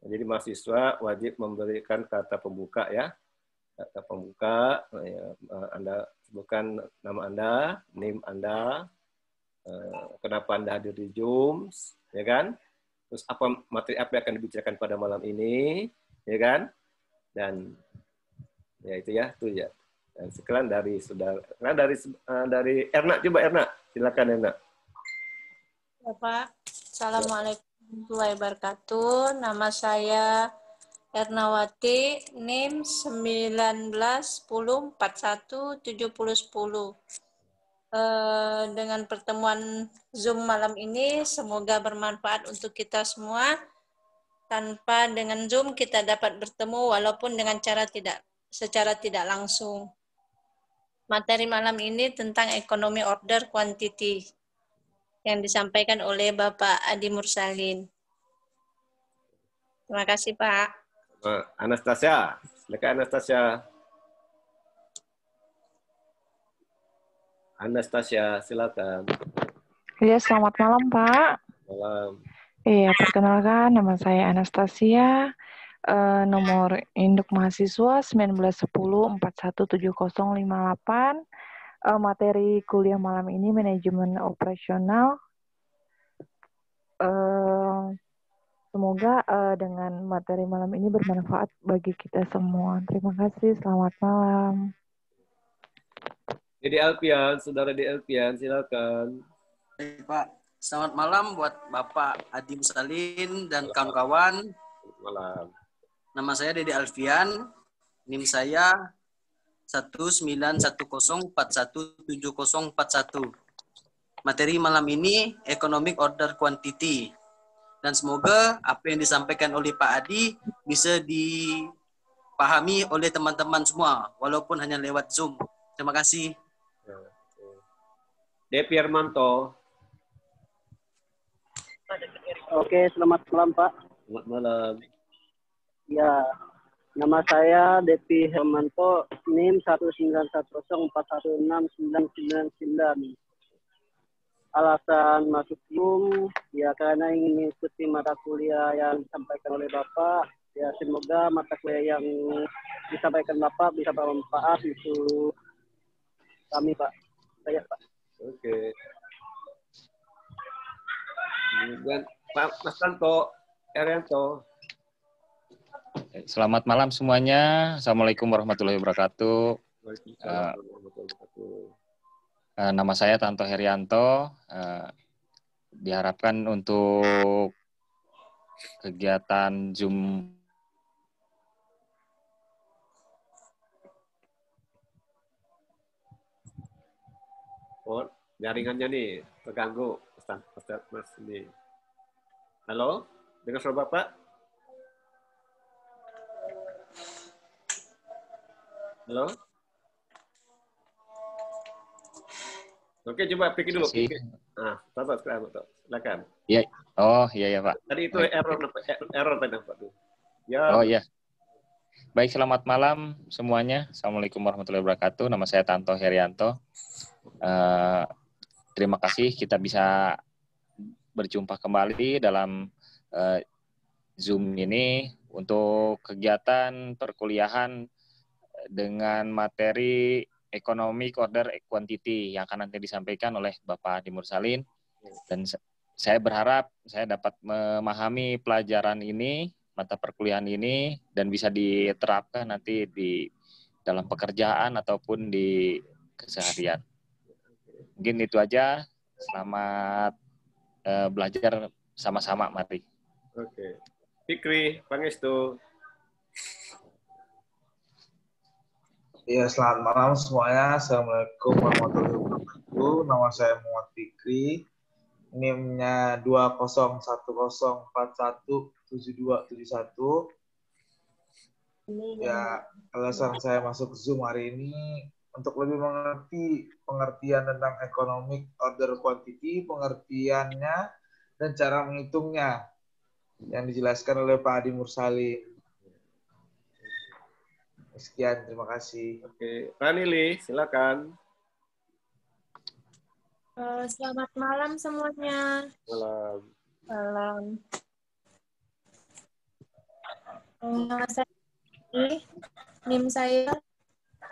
Jadi mahasiswa wajib memberikan kata pembuka ya. Kata pembuka, Anda sebutkan nama Anda, NIM Anda, kenapa Anda hadir di Zoom, ya kan? Terus materi apa yang akan dibicarakan pada malam ini, ya kan? Dan ya itu ya. Dan sekarang dari saudara, dari Erna, coba Erna, silakan Erna. Ya, Pak. Assalamualaikum warahmatullahi wabarakatuh. Nama saya Ernawati, NIM 1910417010. Dengan pertemuan Zoom malam ini, semoga bermanfaat untuk kita semua. Tanpa dengan Zoom kita dapat bertemu walaupun dengan secara tidak langsung. Materi malam ini tentang ekonomi order quantity yang disampaikan oleh Bapak Adi Mursalin. Terima kasih, Pak. Anastasia, silakan Anastasia. Anastasia, silakan. Ya, selamat malam, Pak. Malam. Iya, perkenalkan nama saya Anastasia. Nomor induk mahasiswa 1910417058. Materi kuliah malam ini manajemen operasional. Semoga dengan materi malam ini bermanfaat bagi kita semua. Terima kasih, selamat malam. Jadi Alfian, saudara di Alfian, silakan. Baik, Pak. Selamat malam buat Bapak Adi Mursalin dan kawan-kawan. Malam. Nama saya Dede Alfian. NIM saya 1910417041. Materi malam ini Economic Order Quantity. Dan semoga apa yang disampaikan oleh Pak Adi bisa dipahami oleh teman-teman semua, walaupun hanya lewat Zoom. Terima kasih. Depi Hermanto. Oke, selamat malam Pak. Selamat malam. Ya, nama saya Depi Hermanto, NIM 1910416999. Alasan masuk Zoom, ya karena ingin mengikuti mata kuliah yang disampaikan oleh Bapak. Ya, semoga mata kuliah yang disampaikan Bapak bisa bermanfaat untuk kami, Pak. Saya, Pak. Oke. Kemudian Pak Mas Tanto, Erianto. Selamat malam semuanya. Assalamualaikum warahmatullahi wabarakatuh. Waalaikumsalam warahmatullahi wabarakatuh. Nama saya Tanto Herianto. Diharapkan untuk kegiatan Zoom jaringannya nih terganggu, Mas ini. Halo, dengar suara Bapak? Halo? Oke, coba pikir dulu. Nah, Bapak silakan. Iya. Oh, iya Pak. Tadi itu error tadi Pak tuh. Ya. Oh iya. Baik, selamat malam semuanya. Assalamualaikum warahmatullahi wabarakatuh. Nama saya Tanto Herianto. Terima kasih kita bisa berjumpa kembali dalam Zoom ini untuk kegiatan perkuliahan dengan materi Economic Order Quantity yang akan nanti disampaikan oleh Bapak Adi Mursalin. Dan saya berharap saya dapat memahami pelajaran ini, mata perkuliahan ini, dan bisa diterapkan nanti di dalam pekerjaan ataupun di keseharian. Mungkin itu aja. Selamat belajar sama-sama, mari. Oke. Fikri, Pangestu. Ya, selamat malam semuanya. Assalamualaikum warahmatullahi wabarakatuh. Nama saya Muhammad Fikri. NIM-nya 2010417271. Ya, alasan saya masuk Zoom hari ini untuk lebih mengerti pengertian tentang economic order quantity, pengertiannya dan cara menghitungnya yang dijelaskan oleh Pak Adi Mursalin. Sekian, terima kasih. Oke, Ranili, silakan. Selamat malam semuanya. Malam. Malam. Nama saya NIM saya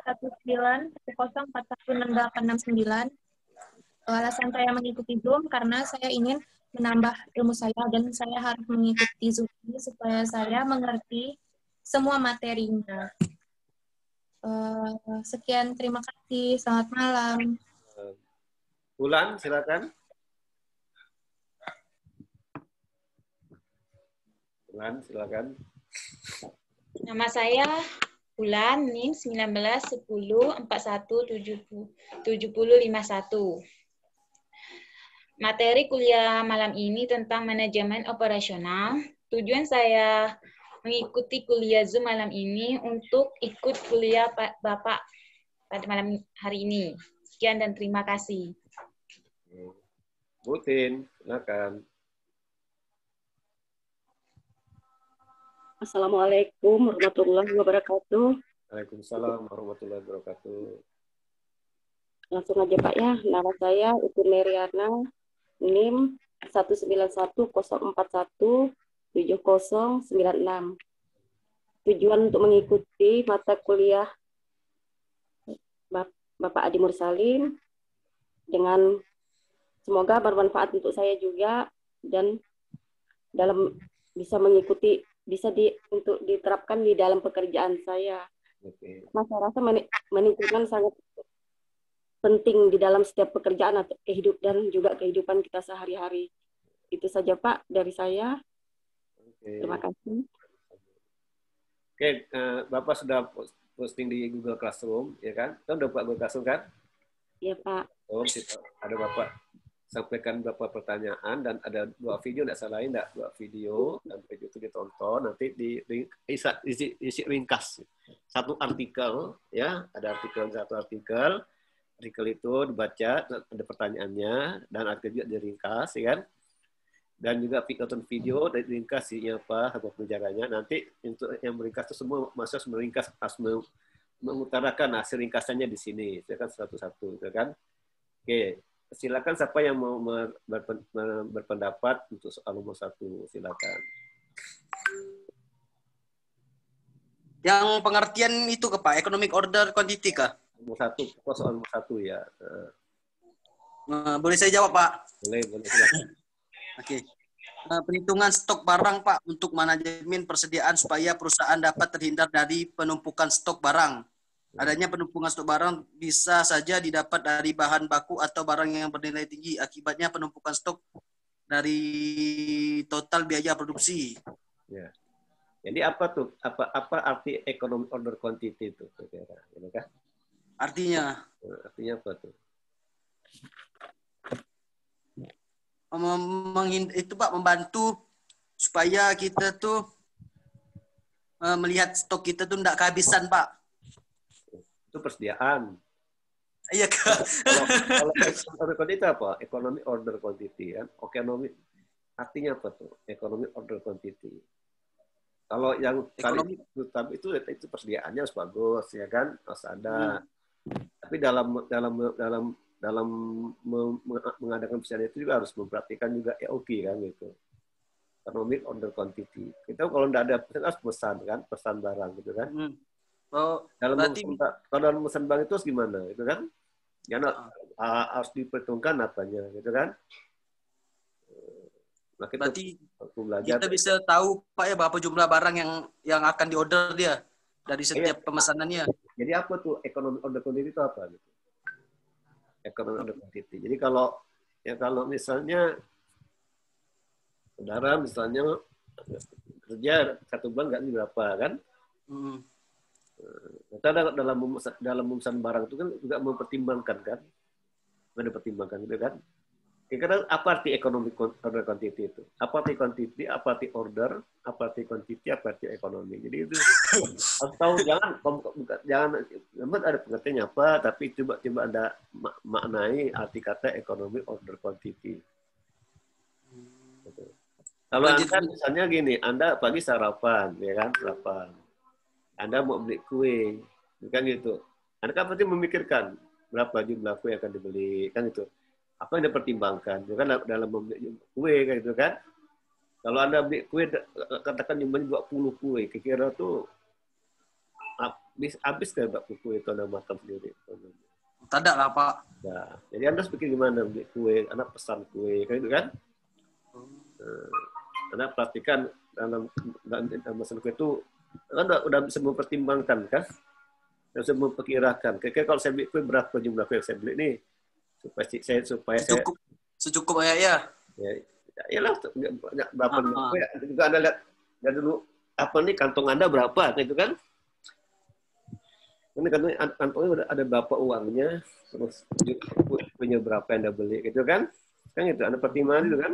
19104166869. Alasan saya mengikuti Zoom karena saya ingin menambah ilmu saya dan saya harus mengikuti Zoom ini supaya saya mengerti semua materinya. Sekian, terima kasih. Selamat malam. Bulan, silakan. Bulan, silakan. Nama saya Bulan, NIM 1910417051. Materi kuliah malam ini tentang manajemen operasional. Tujuan saya mengikuti kuliah Zoom malam ini untuk ikut kuliah Bapak pada malam hari ini. Sekian dan terima kasih. Butin, silakan. Assalamualaikum warahmatullahi wabarakatuh. Waalaikumsalam warahmatullahi wabarakatuh. Langsung aja Pak ya. Nama saya Ibu Meriana, NIM 19104170096. Tujuan untuk mengikuti mata kuliah Bapak Adi Mursalin dengan semoga bermanfaat untuk saya juga dan dalam bisa mengikuti untuk diterapkan di dalam pekerjaan saya. Mas, saya rasa manajemen sangat penting di dalam setiap pekerjaan atau dan juga kehidupan kita sehari-hari. Itu saja Pak dari saya. Terima kasih. Oke, Bapak sudah posting di Google Classroom, ya kan? Kan udah Pak Google Classroom kan? Iya Pak. Oh, ada Bapak sampaikan beberapa pertanyaan dan ada 2 video, tidak salah lain, 2 video dan video itu ditonton, nanti isi ringkas satu artikel, ya ada satu artikel itu dibaca, ada pertanyaannya dan artikel juga diringkas, ya kan? Dan juga nonton video dan diringkas isinya apa, apa pelajarannya. Nanti untuk yang meringkas itu semua harus meringkas, harus mengutarakan hasil ringkasannya di sini, ya kan, satu-satu, ya kan? Oke. Silakan siapa yang mau berpendapat untuk soal nomor 1, silakan. Yang pengertian itu ke Pak, economic order quantity kah? Nomor 1, soal nomor 1 ya. Boleh saya jawab Pak? Boleh silakan. Oke. Perhitungan stok barang Pak untuk manajemen persediaan supaya perusahaan dapat terhindar dari penumpukan stok barang. Adanya penumpukan stok barang bisa saja didapat dari bahan baku atau barang yang bernilai tinggi. Akibatnya penumpukan stok dari total biaya produksi. Ya. Jadi apa tuh? Apa arti economic order quantity itu? Artinya apa tuh? Itu Pak, membantu supaya kita tuh melihat stok kita tuh tidak kehabisan Pak. Itu persediaan. Iya Kak. Kalau order quantity itu apa? Economic order quantity kan. Economic artinya apa tuh? Economic order quantity. Kalau yang tadi itu persediaannya harus bagus, ya kan? Harus ada. Tapi dalam mengadakan persediaan itu juga harus memperhatikan juga EOQ kan gitu. Economic order quantity. Kita kalau tidak ada harus pesan kan, pesan barang gitu kan. Oh, kalau dalam pesan barang itu harus gimana, gitu kan? Jangan harus diperhitungkan apanya, gitu kan? Nah, berarti kita bisa tahu Pak ya berapa jumlah barang yang akan diorder dia dari setiap pemesanannya. Jadi apa tuh economic order quantity itu apa? Gitu? Economic order quantity. Jadi kalau misalnya saudara misalnya kerja 1 bulan nggak berapa kan? Kita dalam memesan barang itu kan juga mempertimbangkan kan, ada pertimbangan gitu kan. Kira-kira apa arti economic order quantity itu? Apa arti quantity? Apa arti order? Apa arti quantity? Apa arti ekonomi? Jadi itu harus tahu, jangan ada pengertiannya apa, tapi coba ada maknai arti kata economic order quantity. Gitu. Kalau Anda misalnya gini, Anda pagi sarapan, ya kan, sarapan. Anda mau beli kue, kan gitu. Anda kan pasti memikirkan berapa jumlah kue yang akan dibeli, kan gitu. Apa yang dipertimbangkan, kan dalam membeli kue, kan gitu kan. Kalau Anda beli kue, katakan jumlahnya 20 kue, kira-kira tuh habis ke 20 kue itu Anda makan sendiri? Tidak lah, Pak. Nah, jadi Anda pikir gimana beli kue, Anda pesan kue, kayak gitu kan? Anda perhatikan dalam pesan kue itu, Anda udah bisa mempertimbangkan kan? Bisa memperkirakan. Kira-kira kalau saya beli kue, berapa jumlah kue yang saya beli nih? Supaya Secukupnya ya. Ya lah, berapa kue? Juga Anda lihat dulu apa nih kantong Anda berapa, gitu kan? Ini kantongnya udah ada berapa uangnya, terus punya berapa yang Anda beli, gitu kan? Kan itu Anda pertimbangkan itu kan?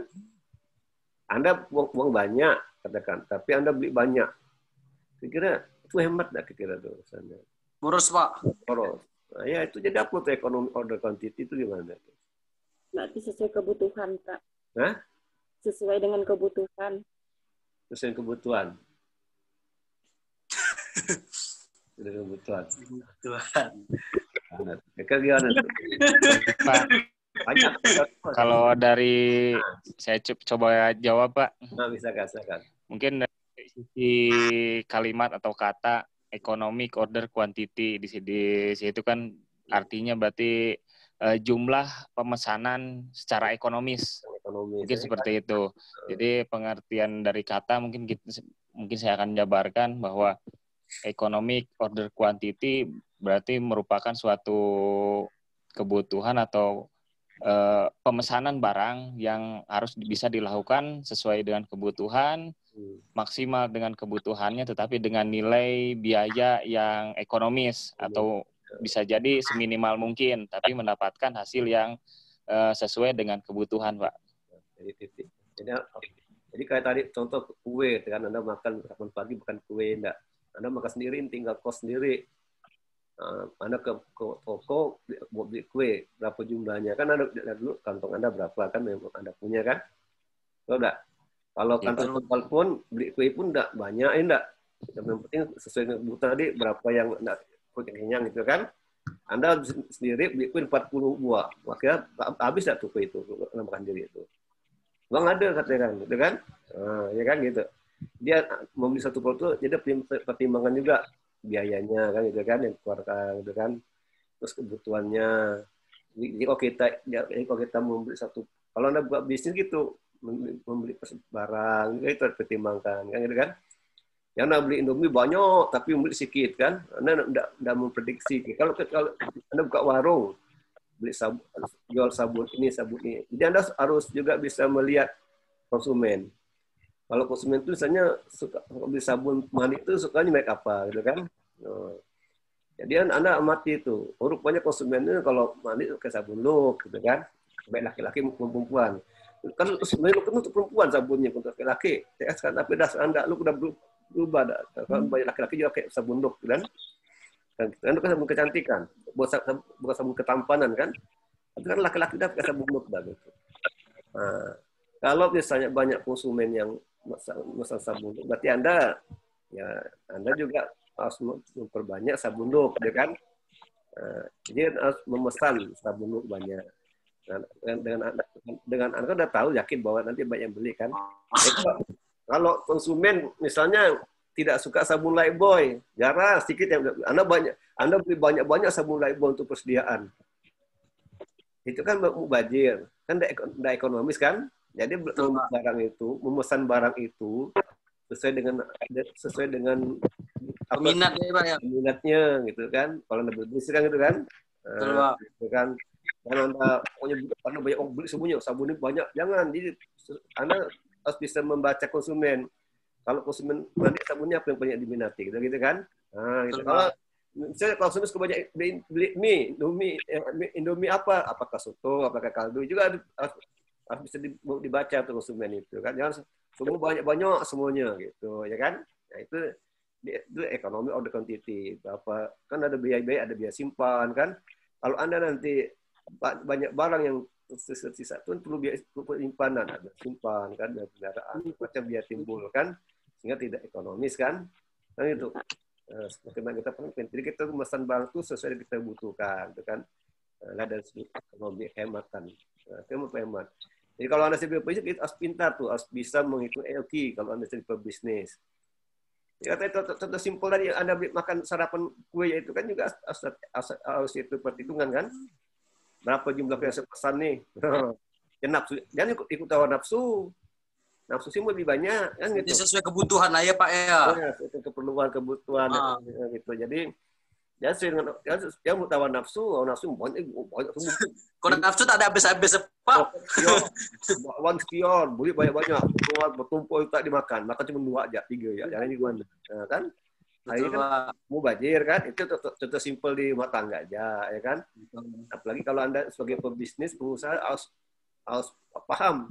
Anda uang banyak, katakan, tapi Anda beli banyak. Kira-kira itu hemat nggak kira-kira tuh? Boros, Pak. Boros. Nah, ya itu jadi apa tuh ekonomi order quantity itu gimana? Berarti sesuai kebutuhan, Kak. Hah? Sesuai dengan kebutuhan. Sesuai kebutuhan. Sudah kebutuhan. Gimana? Pak, kalau dari saya coba jawab, Pak. Nah, bisa kan? Mungkin dari sisi kalimat atau kata economic order quantity di situ kan artinya berarti jumlah pemesanan secara ekonomis. Mungkin seperti itu. Jadi pengertian dari kata mungkin saya akan jabarkan bahwa economic order quantity berarti merupakan suatu kebutuhan atau pemesanan barang yang harus bisa dilakukan sesuai dengan kebutuhan, maksimal dengan kebutuhannya, tetapi dengan nilai biaya yang ekonomis atau bisa jadi seminimal mungkin, tapi mendapatkan hasil yang sesuai dengan kebutuhan, Pak. Jadi kayak tadi contoh kue, kan Anda makan kapan pagi bukan kue, enggak. Anda makan sendiri, tinggal kos sendiri. Anda ke toko mau beli kue, berapa jumlahnya? Kan Anda lihat dulu kantong Anda berapa, kan memang Anda punya kan? Enggak. Kalau kantong toko pun, beli kue pun enggak banyak, enggak. Yang penting sesuai dengan kebutuhan tadi, berapa yang enggak kenyang gitu kan? Anda sendiri beli kue 40 buah, makanya habis enggak tuh kue itu, Anda makan sendiri itu. Bang ada katanya kan, gitu kan? Ya kan gitu. Dia membeli satu produk, jadi pertimbangan juga biayanya kan gitu kan, yang dikeluarkan gitu kan, terus kebutuhannya. Jadi kalau kita membeli satu, kalau Anda buat bisnis gitu, membeli barang itu harus pertimbangkan kan gitu kan. Yang Anda beli Indomie banyak tapi membeli sedikit kan, Anda enggak memprediksi. Kalau Anda buka warung, beli sabun, jual sabun ini. Jadi Anda harus juga bisa melihat konsumen. Kalau konsumen itu misalnya suka beli sabun mandi itu sukanya merek apa gitu kan. Jadi Anda amati itu. Rupanya konsumennya kalau mandi pakai sabun look gitu kan. Baik laki-laki maupun perempuan. Kan sebenarnya look untuk perempuan sabunnya untuk laki-laki. Tapi dasar Anda look udah berubah dah. Kalau banyak laki-laki juga pakai sabun look kan. Dan itu kan sabun kecantikan, bukan sabun ketampanan kan. Tapi kan laki-laki udah pakai sabun look dah gitu. Nah, kalau misalnya banyak konsumen yang memesan sabun look, berarti Anda juga harus memperbanyak sabun look, ya kan? Jadi harus memesan sabun look banyak. Dengan Anda udah tahu, yakin bahwa nanti banyak yang beli kan. Kalau konsumen misalnya tidak suka sabun Lifebuoy, jarang sedikit yang Anda beli banyak sabun Lifebuoy untuk persediaan. Itu kan mubazir, kan tidak ekonomis kan? Jadi memesan barang itu sesuai dengan peminatnya, Pak ya. Peminatnya gitu kan. Kalau Anda berbisnis kan gitu kan. Gitu kan. Kalau Anda banyak orang beli semuanya, sabun ini banyak, jangan. Jadi Anda harus bisa membaca konsumen. Kalau konsumen mandi sabunnya apa yang banyak diminati, gitu kan? Nah, gitu. Kalau misalnya konsumen suka banyak beli mie, Indomie apa? Apakah soto, apakah kaldu, juga harus bisa dibaca tuh konsumen itu kan. Jangan semua banyak semuanya gitu, ya kan? Nah, itu ekonomi order quantity. Berapa kan ada biaya, ada biaya simpan kan? Kalau Anda nanti banyak barang yang sisa itu perlu biaya penyimpanan, ada simpan kan, ada kendaraan, macam biaya timbul kan, sehingga tidak ekonomis kan itu. Semakin kita penting, jadi kita memesan barang itu sesuai yang kita butuhkan, itu kan. Dari segi ekonomi hematan, hemat. Jadi kalau Anda jadi pebisnis, itu harus pintar tuh, harus bisa mengikuti EOQ kalau Anda jadi pebisnis. Ya, contoh simpel tadi Anda makan sarapan kue itu kan juga harus itu perhitungan kan. Berapa jumlah yang saya pesan nih? Ya nafsu, jangan ikut hawa nafsu. Nafsu sih lebih banyak kan gitu. Jadi sesuai kebutuhan aja Pak ya. Ya, kebutuhan gitu. Jadi jangan buat hawa nafsu banyak semua. Kalau nafsu tak ada habis-habis Pak. One spion, beli banyak-banyak, bertumpuk tak dimakan, makan cuma 2 aja, 3 ya. Jangan gimana? Nah, kan? Akhirnya kan mau bajir kan, itu contoh simpel di rumah tangga aja, ya kan? Apalagi kalau Anda sebagai pebisnis, pengusaha harus paham,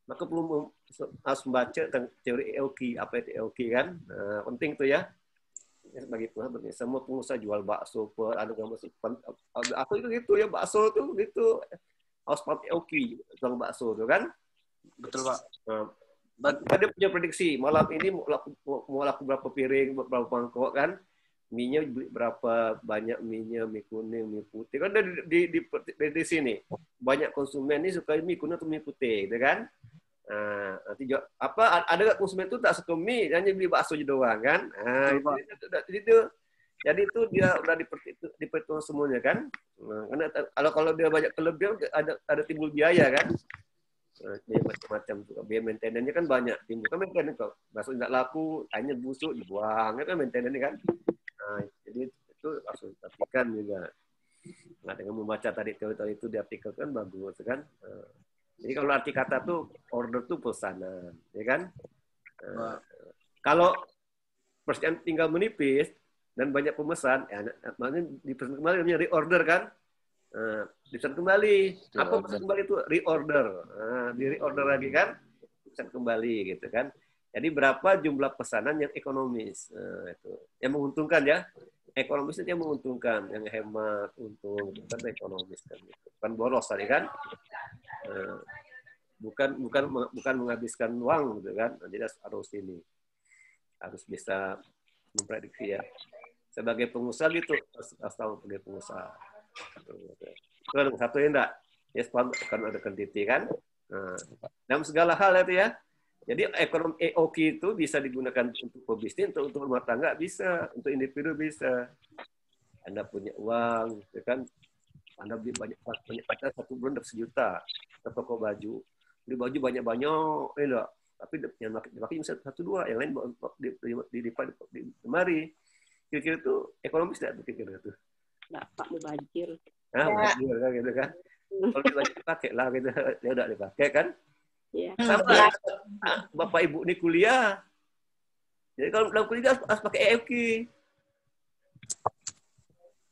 maka perlu harus membaca tentang teori EOQ, apa itu EOQ kan? Nah, penting tuh ya. Sebagai pengusaha, semua pengusaha jual bakso, ada aku itu gitu ya, bakso tuh gitu. Harus pakai EOQ, jual bakso tuh kan? Betul Pak. Dia punya prediksi malam ini mau laku berapa piring, berapa mangkok kan, mie-nya berapa banyak, mie-nya mie kuning, mie putih kan di sini banyak konsumen ini suka mie kuning atau mie putih, gitu kan? Nah, nanti ada nggak konsumen itu tak suka mie, hanya beli bakso doang kan? Nah, jadi itu dia udah diperhitung semuanya kan? Nah, karena kalau dia banyak kelebihan ada timbul biaya kan? Biaya macam-macam tuh. Biaya maintenance-nya kan banyak. Timbul kan maintenance kok. Bakso nggak laku, hanya busuk, dibuang. Itu kan maintenance kan. Nah, jadi itu harus diperhatikan juga. Nah, dengan membaca tadi teori itu di artikel kan bagus kan. Jadi kalau arti kata tuh order tuh pesanan, ya kan? Kalau persediaan tinggal menipis dan banyak pemesan, ya, makanya dipesan kembali namanya reorder kan? Dipesan kembali. Apa pesan kembali itu? Reorder. Di reorder lagi kan? Pesan kembali gitu kan? Jadi berapa jumlah pesanan yang ekonomis? Itu yang menguntungkan ya. Ekonomis itu yang menguntungkan, yang hemat, untung, bukan ekonomis kan gitu. Bukan boros tadi kan? Bukan menghabiskan uang gitu kan? Jadi harus harus bisa memprediksi ya. Sebagai pengusaha gitu harus tahu sebagai pengusaha. Satu ya enggak? Ya kan ada quantity kan? Dalam segala hal itu ya. Jadi ekonomi EOQ itu bisa digunakan untuk pebisnis, untuk rumah tangga bisa, untuk individu bisa. Anda punya uang, ya kan? Anda beli banyak pacar 1 bulan dapat 1 juta, ke toko baju, beli baju banyak-banyak, enggak. Tapi yang dipakai bisa 1-2, yang lain di lemari. Kira-kira itu ekonomis tidak kira-kira itu? Enggak, Pak, mubazir. Mubazir kan gitu kan. Kalau dibazir dipakai lah gitu, ya udah dipakai kan. Ya. Sama Bapak Ibu ini kuliah. Jadi kalau dalam kuliah harus pakai EOQ.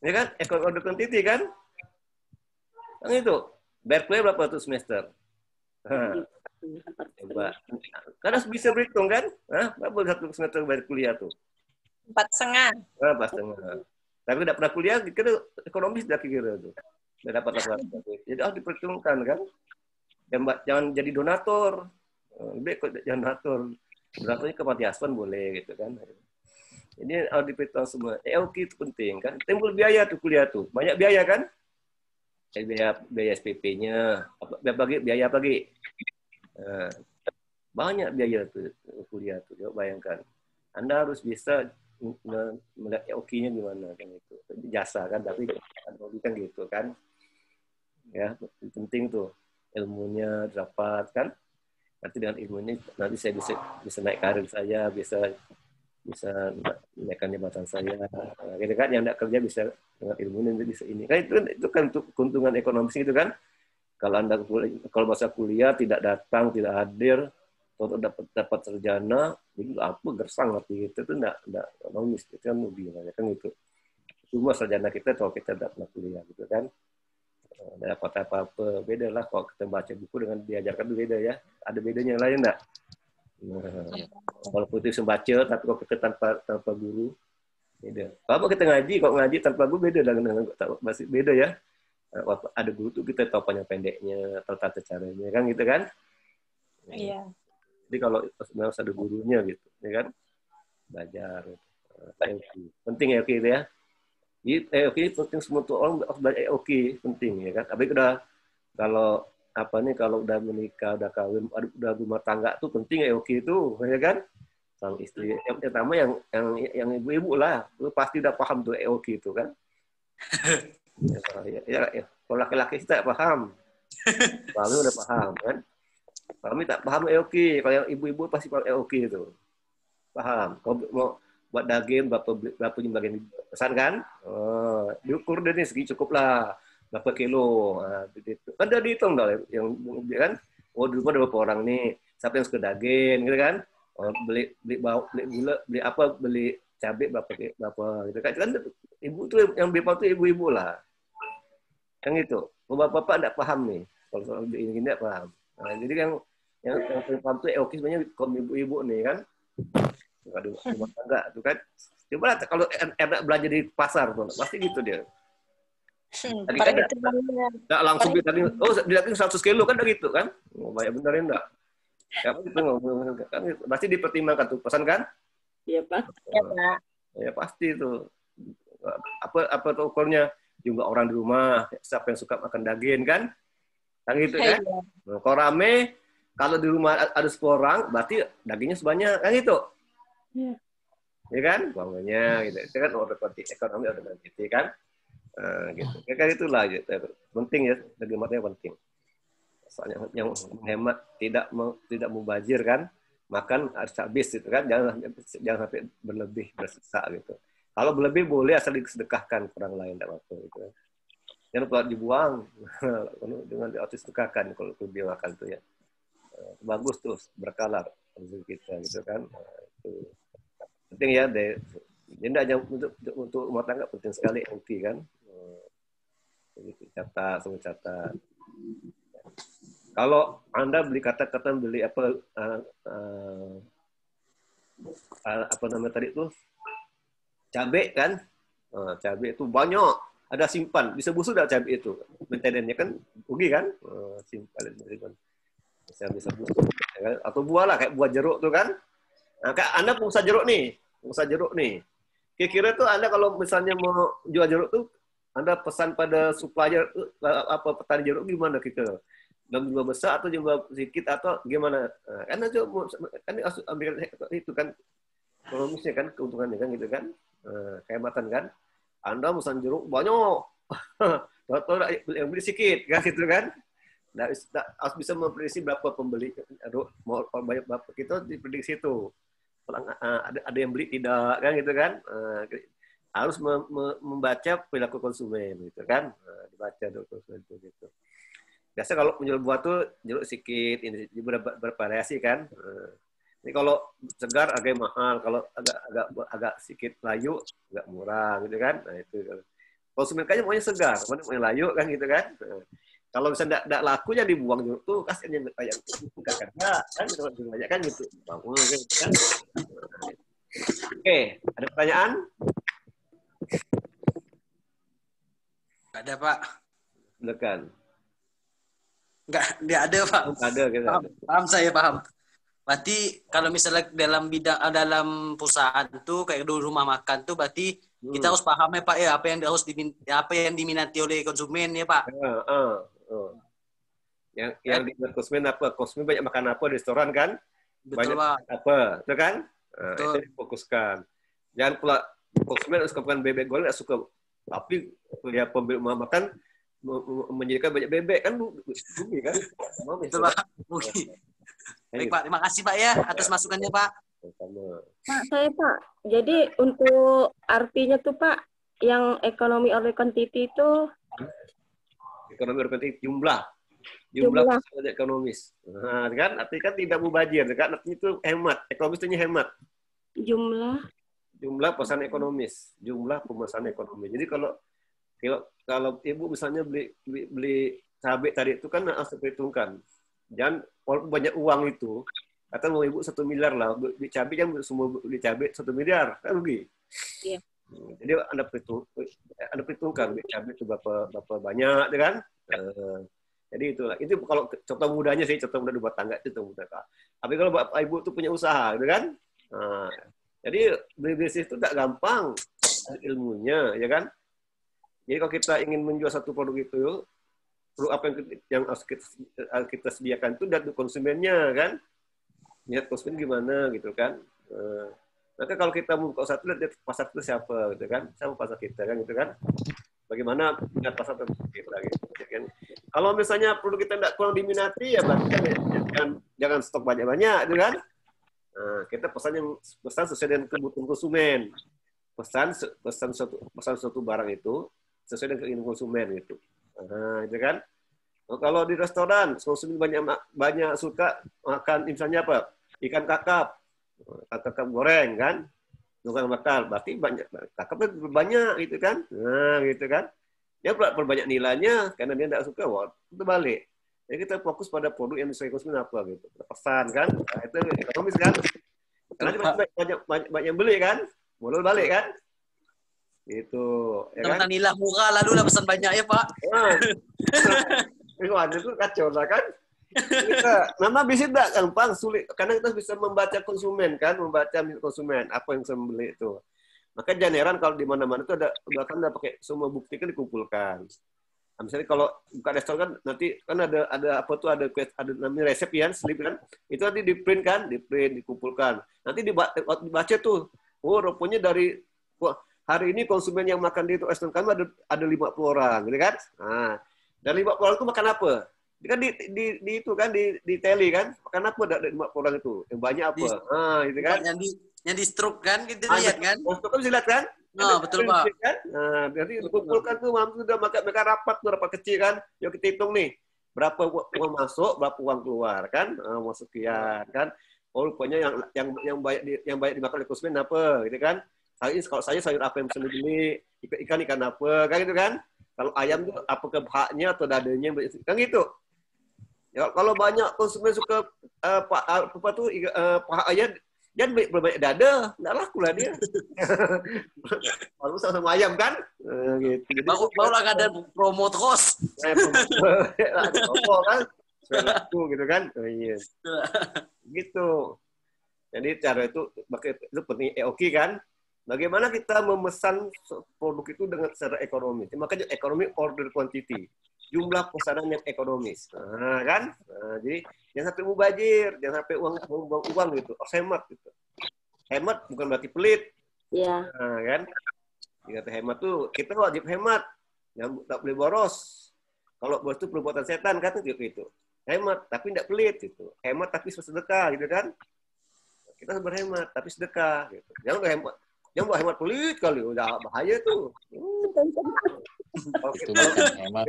Ya kan? Order quantity kan? Yang itu. Bayar kuliah berapa tuh semester? Coba. Karena bisa berhitung kan? Berapa 1 semester bayar kuliah tuh? 4,5. 4,5. Tapi tidak pernah kuliah, kira ekonomis dah kira tuh. Tidak dapat apa-apa. Jadi harus diperhitungkan kan? Jangan jadi donatur. Lebih kok donatur. Donaturnya ke panti asuhan boleh gitu kan. Ini harus diperhitungkan semua. EOQ itu penting kan. Timbul biaya tuh kuliah tuh. Banyak biaya kan? Biaya SPP-nya. Biaya apa lagi? Banyak biaya tuh kuliah tuh. Coba bayangkan. Anda harus bisa melihat EOQ-nya gimana kan itu. Jasa kan, tapi kan gitu kan. Ya, penting tuh. Ilmunya dapat kan, nanti dengan ilmunya nanti saya bisa naik karir saya, bisa naikkan jabatan saya, gitu kan. Yang tidak kerja bisa dengan ilmunya bisa ini kan, itu kan untuk keuntungan ekonomis itu kan. Kalau masa kuliah tidak datang, tidak hadir, atau dapat sarjana, itu apa gersang arti gitu, itu tidak ekonomis, itu kan lebih banyak kan gitu. Cuma sarjana kita kalau kita tidak pernah kuliah gitu kan. Tidak dapat apa-apa, beda lah kalau kita baca buku dengan diajarkan itu beda ya. Ada bedanya yang lain enggak? Kalau putih membaca, tapi kalau kita tanpa guru, beda. Kalau kita ngaji, kalau ngaji tanpa guru beda dengan masih beda ya. Ada guru tuh kita tahu panjang pendeknya, tahu tata caranya kan gitu kan? Iya. Jadi kalau harus ada gurunya gitu, ya kan? Belajar. Penting ya gitu ya. EOQ penting, semua tuh orang harus belajar EOQ penting ya kan. Tapi kalau apa nih kalau udah menikah, udah kawin, udah rumah tangga tuh penting EOK itu, ya kan? Sang istri. Yang pertama yang ibu-ibu lah, lu pasti udah paham tuh EOK itu kan? ya. Kalau laki-laki kita paham, suami udah paham kan? Kami tak paham EOK. Kalau yang ibu-ibu pasti paham EOK itu, paham. Kalau mau buat daging berapa jumlah yang pesan kan? Diukur deh nih segi cukup lah. Berapa kilo, kan udah dihitung dah yang kan, di rumah ada berapa orang nih, siapa yang suka daging gitu kan, beli gula, beli apa, beli cabai berapa gitu kan ibu tuh yang beli tuh ibu-ibu lah, yang itu, bapak-bapak tidak paham nih, kalau soal ini tidak paham, jadi yang paham tuh EOK sebenarnya kaum ibu-ibu nih kan, aduh rumah tangga tuh kan, coba kalau enak belanja di pasar tuh, pasti gitu dia. Tadi kan enggak langsung beli daging, beli daging 100 kilo kan gitu kan? Banyak benerin enggak? Ya gitu kan pasti dipertimbangkan tuh pesan kan? Iya, Pak. Iya, Pak. Ya pasti itu. Apa tuh ukurnya? Jumlah orang di rumah, siapa yang suka makan daging kan? Kan gitu kan? Nah, kalau rame, kalau di rumah ada 10 orang, berarti dagingnya sebanyak kan gitu. Iya. Ya kan? Bangunnya gitu. Itu kan order ekonomi order gitu kan? Gitu. Kayak itulah gitu. Penting ya, bagaimana penting. Soalnya yang menghemat tidak mubazir kan, makan harus habis gitu kan, jangan sampai berlebih bersisa gitu. Kalau berlebih boleh asal disedekahkan ke orang lain tidak apa-apa gitu. Jangan pula dibuang dengan disedekahkan kalau lebih makan tuh ya. Bagus tuh berkala rezeki kita gitu kan. Itu penting ya deh. Jadi hanya untuk rumah tangga penting sekali LT kan. Catat, semua catat. Kalau Anda beli kata-kata beli apa namanya tadi itu cabai kan, cabai itu banyak, ada simpan, bisa busuk dah cabai itu, maintenance-nya kan rugi kan, simpan bisa busuk, ya kan? Atau buah lah kayak buah jeruk tuh kan, nah, kayak Anda pengusaha jeruk nih, kira-kira tuh Anda kalau misalnya mau jual jeruk tuh Anda pesan pada supplier apa petani jeruk gimana kira-kira? Dalam jumlah besar atau jumlah sedikit atau gimana? Karena kan ambil itu kan ekonomisnya kan, keuntungannya kan gitu kan, kehematan kan. Anda pesan jeruk banyak, atau yang beli sedikit kan gitu kan. Harus bisa memprediksi berapa pembeli, mau banyak berapa kita diprediksi itu. Ada yang beli tidak kan gitu kan. Harus membaca perilaku konsumen gitu kan, dibaca dulu konsumen itu gitu. Biasa kalau menjual buah tuh jeruk sedikit, ini bervariasi kan. Ini kalau segar agak mahal, kalau agak sedikit layu agak murah gitu kan. Nah itu konsumen kayaknya maunya segar, mana mau yang layu kan gitu kan. Kalau misalnya tidak laku ya dibuang jeruk tuh, kasihan yang kakak kan banyak kan gitu. Bangun kan. Oke, ada pertanyaan? Ada, Pak. Silakan. Nggak ada, Pak. Ada, paham saya, paham. Berarti kalau misalnya dalam perusahaan tuh kayak dulu rumah makan tuh berarti kita harus paham ya, Pak ya, apa yang diminati oleh konsumen ya, Pak. Yang diminati konsumen apa? Konsumen banyak makan apa di restoran kan? Betul, banyak Pak. Apa, itu kan? Betul. Itu difokuskan. Jangan pula konsumen harus makan bebek goreng nggak suka, tapi ya pembeli rumah makan menjadikan banyak bebek kan rugi kan? Betul, Pak. Rugi. Baik, Pak. Terima kasih, Pak ya atas masukannya, Pak. Pak, Pak. Jadi untuk artinya tuh, Pak, yang ekonomi order quantity itu ekonomi order quantity jumlah ekonomis. Nah, kan artinya kan tidak mubazir, kan artinya itu hemat. Ekonomis itu hemat. Jumlah pesan ekonomis, jumlah pemesan ekonomi. Jadi kalau ibu misalnya beli cabai tadi itu kan harus diperhitungkan. Jangan walaupun banyak uang itu, kata mau ibu 1 miliar lah, beli cabai kan semua beli cabai 1 miliar kan rugi. Iya. Jadi Anda perhitungkan beli cabai itu berapa banyak, kan? Jadi itulah. Itu kalau contoh mudahnya sih, contoh mudah rumah tangga itu mudah. Tapi kalau bapak ibu tuh punya usaha, gitu kan? Jadi bisnis itu tak gampang ilmunya, ya kan? Jadi kalau kita ingin menjual satu produk itu, produk apa yang harus kita sediakan itu dari konsumennya kan. Lihat konsumen gimana gitu kan. Maka kalau kita buka usaha itu lihat pasar itu siapa gitu kan. Siapa pasar kita kan gitu kan. Bagaimana minat pasar kita gitu kan. Kalau misalnya produk kita tidak kurang diminati ya berarti kan jangan stok banyak-banyak gitu kan. Kita pesan sesuai dengan kebutuhan konsumen. Pesan suatu barang itu sesuai dengan keinginan konsumen gitu. Itu kan. Kalau di restoran konsumen banyak suka makan misalnya apa? Ikan kakap goreng kan. Bukan bakar, berarti banyak kakapnya banyak gitu kan. Gitu kan. Dia perbanyak nilainya karena dia tidak suka, itu balik. Jadi kita fokus pada produk yang disukai konsumen apa gitu. Pesan kan. Nah, itu ekonomis kan. Karena banyak yang beli kan. Modal balik kan. Gitu. Ya kan? Nilai murah lalu lah pesan banyak ya Pak. Itu kacau lah kan. Nama bisnis tidak gampang, sulit. Karena kita bisa membaca konsumen kan. Membaca konsumen. Apa yang saya membeli itu. Maka jangan heran kalau di mana-mana itu bahkan udah pakai semua bukti kan dikumpulkan. Nah, misalnya kalau buka restoran kan nanti kan ada apa tuh ada namanya resep ya, slip kan. Itu nanti di-print kan, dikumpulkan. Nanti dibaca tuh. Oh, rupanya dari hari ini konsumen yang makan di restoran kami ada 50 orang, gitu kan? Nah, dari 50 orang itu makan apa? Kan di itu kan di teli kan, makan apa dari 50 orang itu? Yang banyak apa? Gitu kan? Yang di stroke kan kita lihat kan? Stroke kan bisa lihat kan? Betul Pak. Kan? Nah, berarti dikumpulkan tuh, sudah mereka rapat kecil kan? Yuk kita hitung nih, berapa uang masuk, berapa uang keluar kan? Mau sekian kan? Oh, rupanya yang banyak dimakan oleh konsumen apa, gitu kan? Kalau saya sayur apa yang bisa dibeli, ikan apa, kan gitu kan? Kalau ayam itu apakah haknya atau dadanya, kan gitu. Ya, kalau banyak konsumen suka paha ayam, jangan berbanyak dada, nggak laku lah dia. Lalu sama ayam kan? Gitu. Baru lah ada promo terus. Ada promo kan? Sudah laku gitu kan? Iya. Gitu. Jadi cara itu penting EOQ kan? Bagaimana kita memesan produk itu dengan secara ekonomis? Makanya ekonomi order quantity. Jumlah pesanan yang ekonomis. Nah, kan? Nah, jadi jangan sampai mubazir, jangan sampai uang gitu. Harus hemat gitu. Hemat bukan berarti pelit. Iya. Nah, kan? Jika hemat tuh kita wajib hemat. Jangan tak boleh boros. Kalau boros itu perbuatan setan kan itu. Hemat tapi tidak pelit gitu. Hemat tapi sedekah gitu kan? Kita harus berhemat tapi sedekah gitu. Jangan hemat. Jangan buat hemat pelit kali, udah bahaya tuh.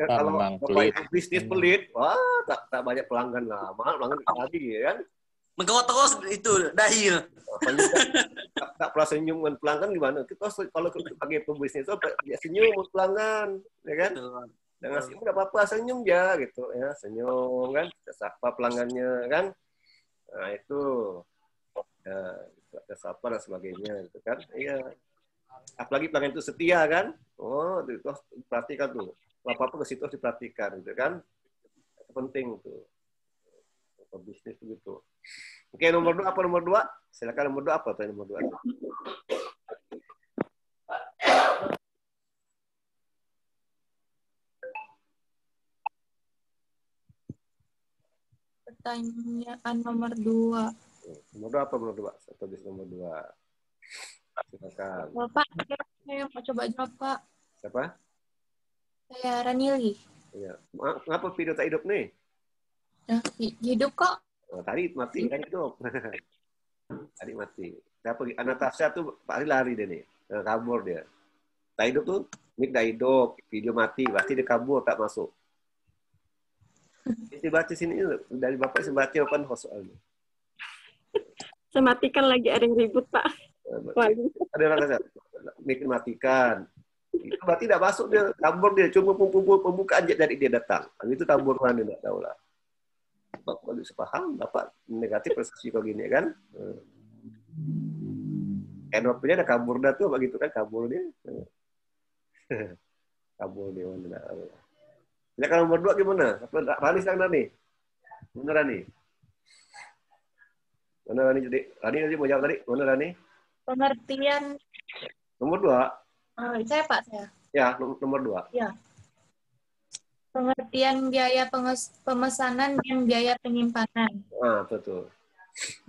Kalau memang pelit. Bisnis pelit, wah tak banyak pelanggan lah, pelanggan lagi ya kan. Mengkawat terus itu dahil. Tak pernah senyum dengan pelanggan gimana? Kita kalau pakai pebisnis itu dia senyum dengan pelanggan, ya kan? Dan ngasih nggak apa-apa, senyum ya gitu ya, senyum kan, sapa pelanggannya kan. Nah itu. Ya, sapa dan sebagainya gitu kan. Iya. Apalagi pelanggan itu setia kan. Oh, itu harus diperhatikan tuh. Apa-apa ke situ harus diperhatikan gitu kan. Itu penting tuh. Bisnis begitu. Oke, nomor 2 apa nomor 2? Silakan nomor 2 apa tuh nomor 2? Pertanyaan nomor 2. Nomor 2 apa nomor 2? Atau bis nomor 2. Silakan. Bapak, saya mau coba jawab, Pak. Siapa? Saya Ranili. Iya. Ngapa video tak hidup nih? Hidup kok. Oh, tadi mati kan hidup. Tadi mati. Siapa? Anastasia tuh Pak lari dia nih. Kabur dia. Tak hidup tuh, mic tak hidup, video mati, pasti dia kabur tak masuk. Baca sini dari Bapak sembaca apa soalnya. Saya matikan lagi, ada yang ribut, Pak. Ada orang kata, mikir matikan. Itu berarti tidak masuk dia, kabur dia. Cuma pembukaan dari dia datang. Itu kabur mana dia tidak tahu lah. Bapak bisa paham, Bapak negatif prestasi kalau gini kan. Endorfinnya ada kabur dah tuh, begitu kan kabur dia. Kabur dia mana. Ya kalau nomor 2 gimana? Rani sekarang Rani. Mana Rani? Mana Rani jadi? Rani tadi mau jawab tadi. Mana Rani? Pengertian. Nomor 2. Saya Pak, saya. Ya, nomor 2. Ya. Pengertian biaya pemesanan dan biaya penyimpanan. Betul.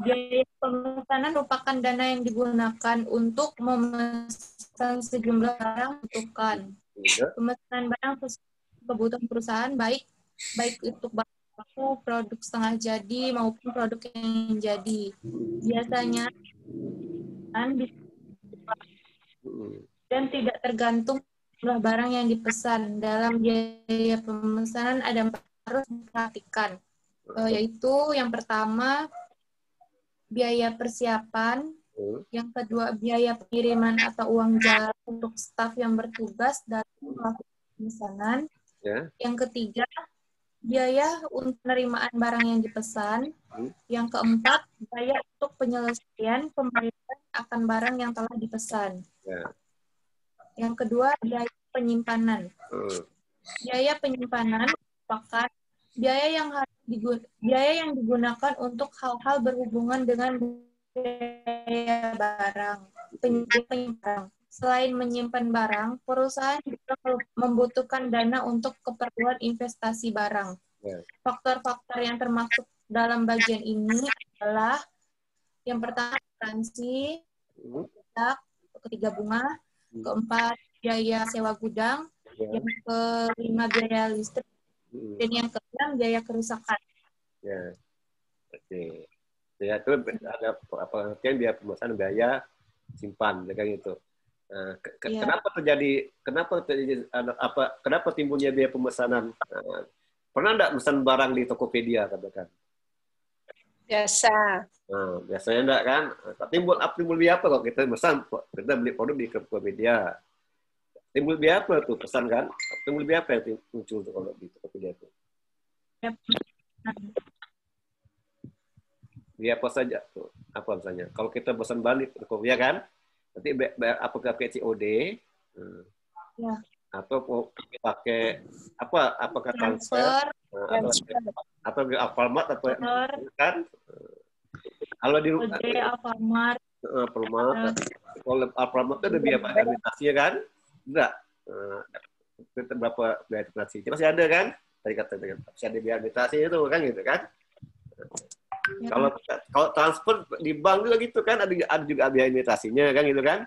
Biaya pemesanan merupakan dana yang digunakan untuk memesan sejumlah barang kebutuhan. Pemesanan barang sesuai kebutuhan perusahaan baik itu bahan baku, produk setengah jadi maupun produk yang jadi. Biasanya dan tidak tergantung jumlah barang yang dipesan. Dalam biaya pemesanan ada 4 harus diperhatikan, yaitu yang pertama biaya persiapan, yang kedua biaya pengiriman atau uang jalan untuk staf yang bertugas dalam melakukan pemesanan, yang ketiga biaya untuk penerimaan barang yang dipesan, yang keempat biaya untuk penyelesaian pembayaran akan barang yang telah dipesan. Yang kedua, biaya penyimpanan. Biaya penyimpanan merupakan biaya yang digunakan untuk hal-hal berhubungan dengan biaya barang, penyimpanan. Selain menyimpan barang, perusahaan juga membutuhkan dana untuk keperluan investasi barang. Faktor-faktor yang termasuk dalam bagian ini adalah yang pertama asuransi, ketiga bunga, keempat biaya sewa gudang, yang kelima biaya listrik, dan yang keenam biaya kerusakan. Oke. Ya, itu ada pengertian biaya pemesanan, biaya simpan, kayak gitu. Kenapa timbulnya biaya pemesanan? Pernah nggak pesan barang di Tokopedia, katakan? Biasa. Biasanya enggak kan? Timbul biaya apa kalau kita pesan? Kita beli produk di Tokopedia. Timbul biaya apa tuh pesan kan? Timbul biaya apa yang muncul tuh kalau di Tokopedia tuh? Biaya apa saja tuh? Apa misalnya? Kalau kita pesan balik ke Tokopedia kan? Nanti apakah pakai COD? Atau pakai apa? Apakah transfer? Atau ke Alfamart atau kan? Kalau di Alfamart. Kalau Alfamart itu ada biaya administrasinya kan? Enggak. Berapa biaya administrasi? Masih ada kan? Tadi kata masih ada biaya administrasi itu kan gitu kan? Kalau transfer di bank juga gitu kan, ada juga biaya administrasinya kan gitu kan?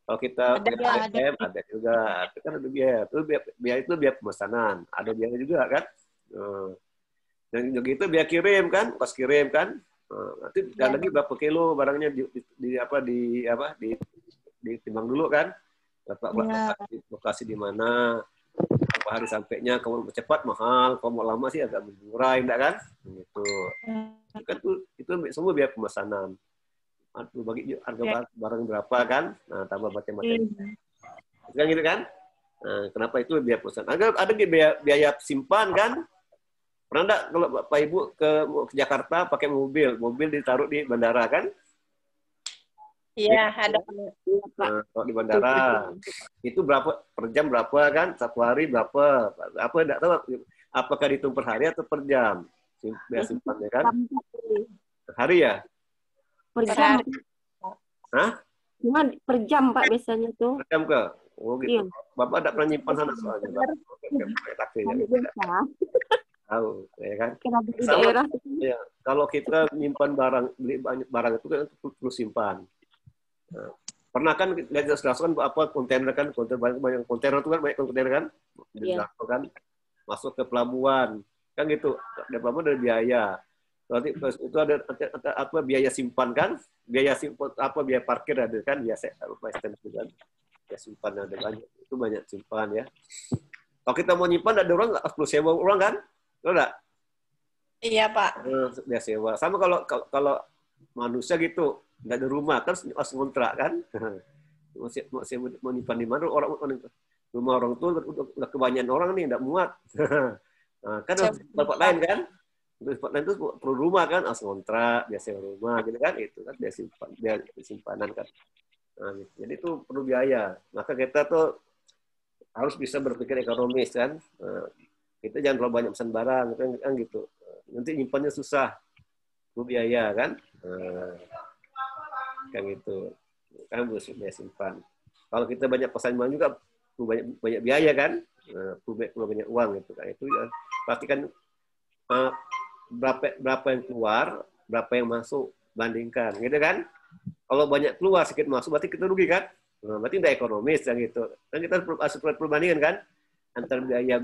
Kalau kita ATM ada juga, itu kan ada biaya. Itu biaya itu biaya pemesanan, ada biaya juga kan? Dan juga itu biaya kirim kan, kos kirim kan? Nanti lagi berapa kilo barangnya ditimbang dulu kan? Lokasi di mana? Berapa hari sampainya? Kalau mau cepat mahal, kalau mau lama sih agak murah, enggak kan? Gitu. Kan itu semua biaya pemesanan. Bagi harga barang berapa kan? Nah, tambah macam-macam. Kan gitu kan? Nah, kenapa itu biaya pemesanan? Ada biaya simpan kan? Pernah enggak kalau Bapak Ibu ke Jakarta pakai mobil ditaruh di bandara kan? Iya, ada. Nah, kalau di bandara itu berapa per jam berapa kan? Satu hari berapa? Apa enggak tahu apakah dihitung per hari atau per jam? Biaya simpannya kan? Hari ya? Per jam. Hah? Cuma per jam Pak biasanya tuh. Per jam ke? Oh gitu. Iya. Bapak enggak pernah nyimpan sana soalnya. Tahu, ya kan? Sama, ya, kalau kita nyimpan barang, beli banyak barang itu kan perlu simpan. Nah, pernah kan lihat jelas kan apa kontainer banyak kontainer itu kan banyak kontainer kan? Kan masuk ke pelabuhan kan gitu. Ada pelabuhan ada biaya. Nanti itu ada apa biaya simpan kan? Biaya simpan apa biaya parkir ada kan? Biasa kan? Biaya simpan ada banyak. Itu banyak simpan ya. Kalau kita mau nyimpan ada orang nggak perlu sewa orang kan? Enggak? Iya, Pak. Dia sewa. Sama kalau manusia gitu, nggak ada rumah, kan harus ngontrak kan? Masih mau nyimpan di mana? Rumah orang tua udah kebanyakan orang nih, nggak muat. Nah, kan harus tempat lain kan? Tempat lain itu perlu rumah kan? Harus ngontrak, dia sewa rumah gitu kan? Itu kan dia simpanan kan? Nah, gitu. Jadi itu perlu biaya. Maka kita tuh harus bisa berpikir ekonomis kan? Kita jangan terlalu banyak pesan barang kan gitu. Nanti nyimpannya susah, perlu biaya kan? Kan gitu. Kan harus biaya simpan. Kalau kita banyak pesan barang juga banyak biaya kan, perlu banyak uang gitu kan. Itu ya, pastikan berapa yang keluar, berapa yang masuk, bandingkan gitu kan. Kalau banyak keluar sedikit masuk berarti kita rugi kan. Nah, berarti tidak ekonomis yang gitu. Dan kita harus perbandingan kan antara biaya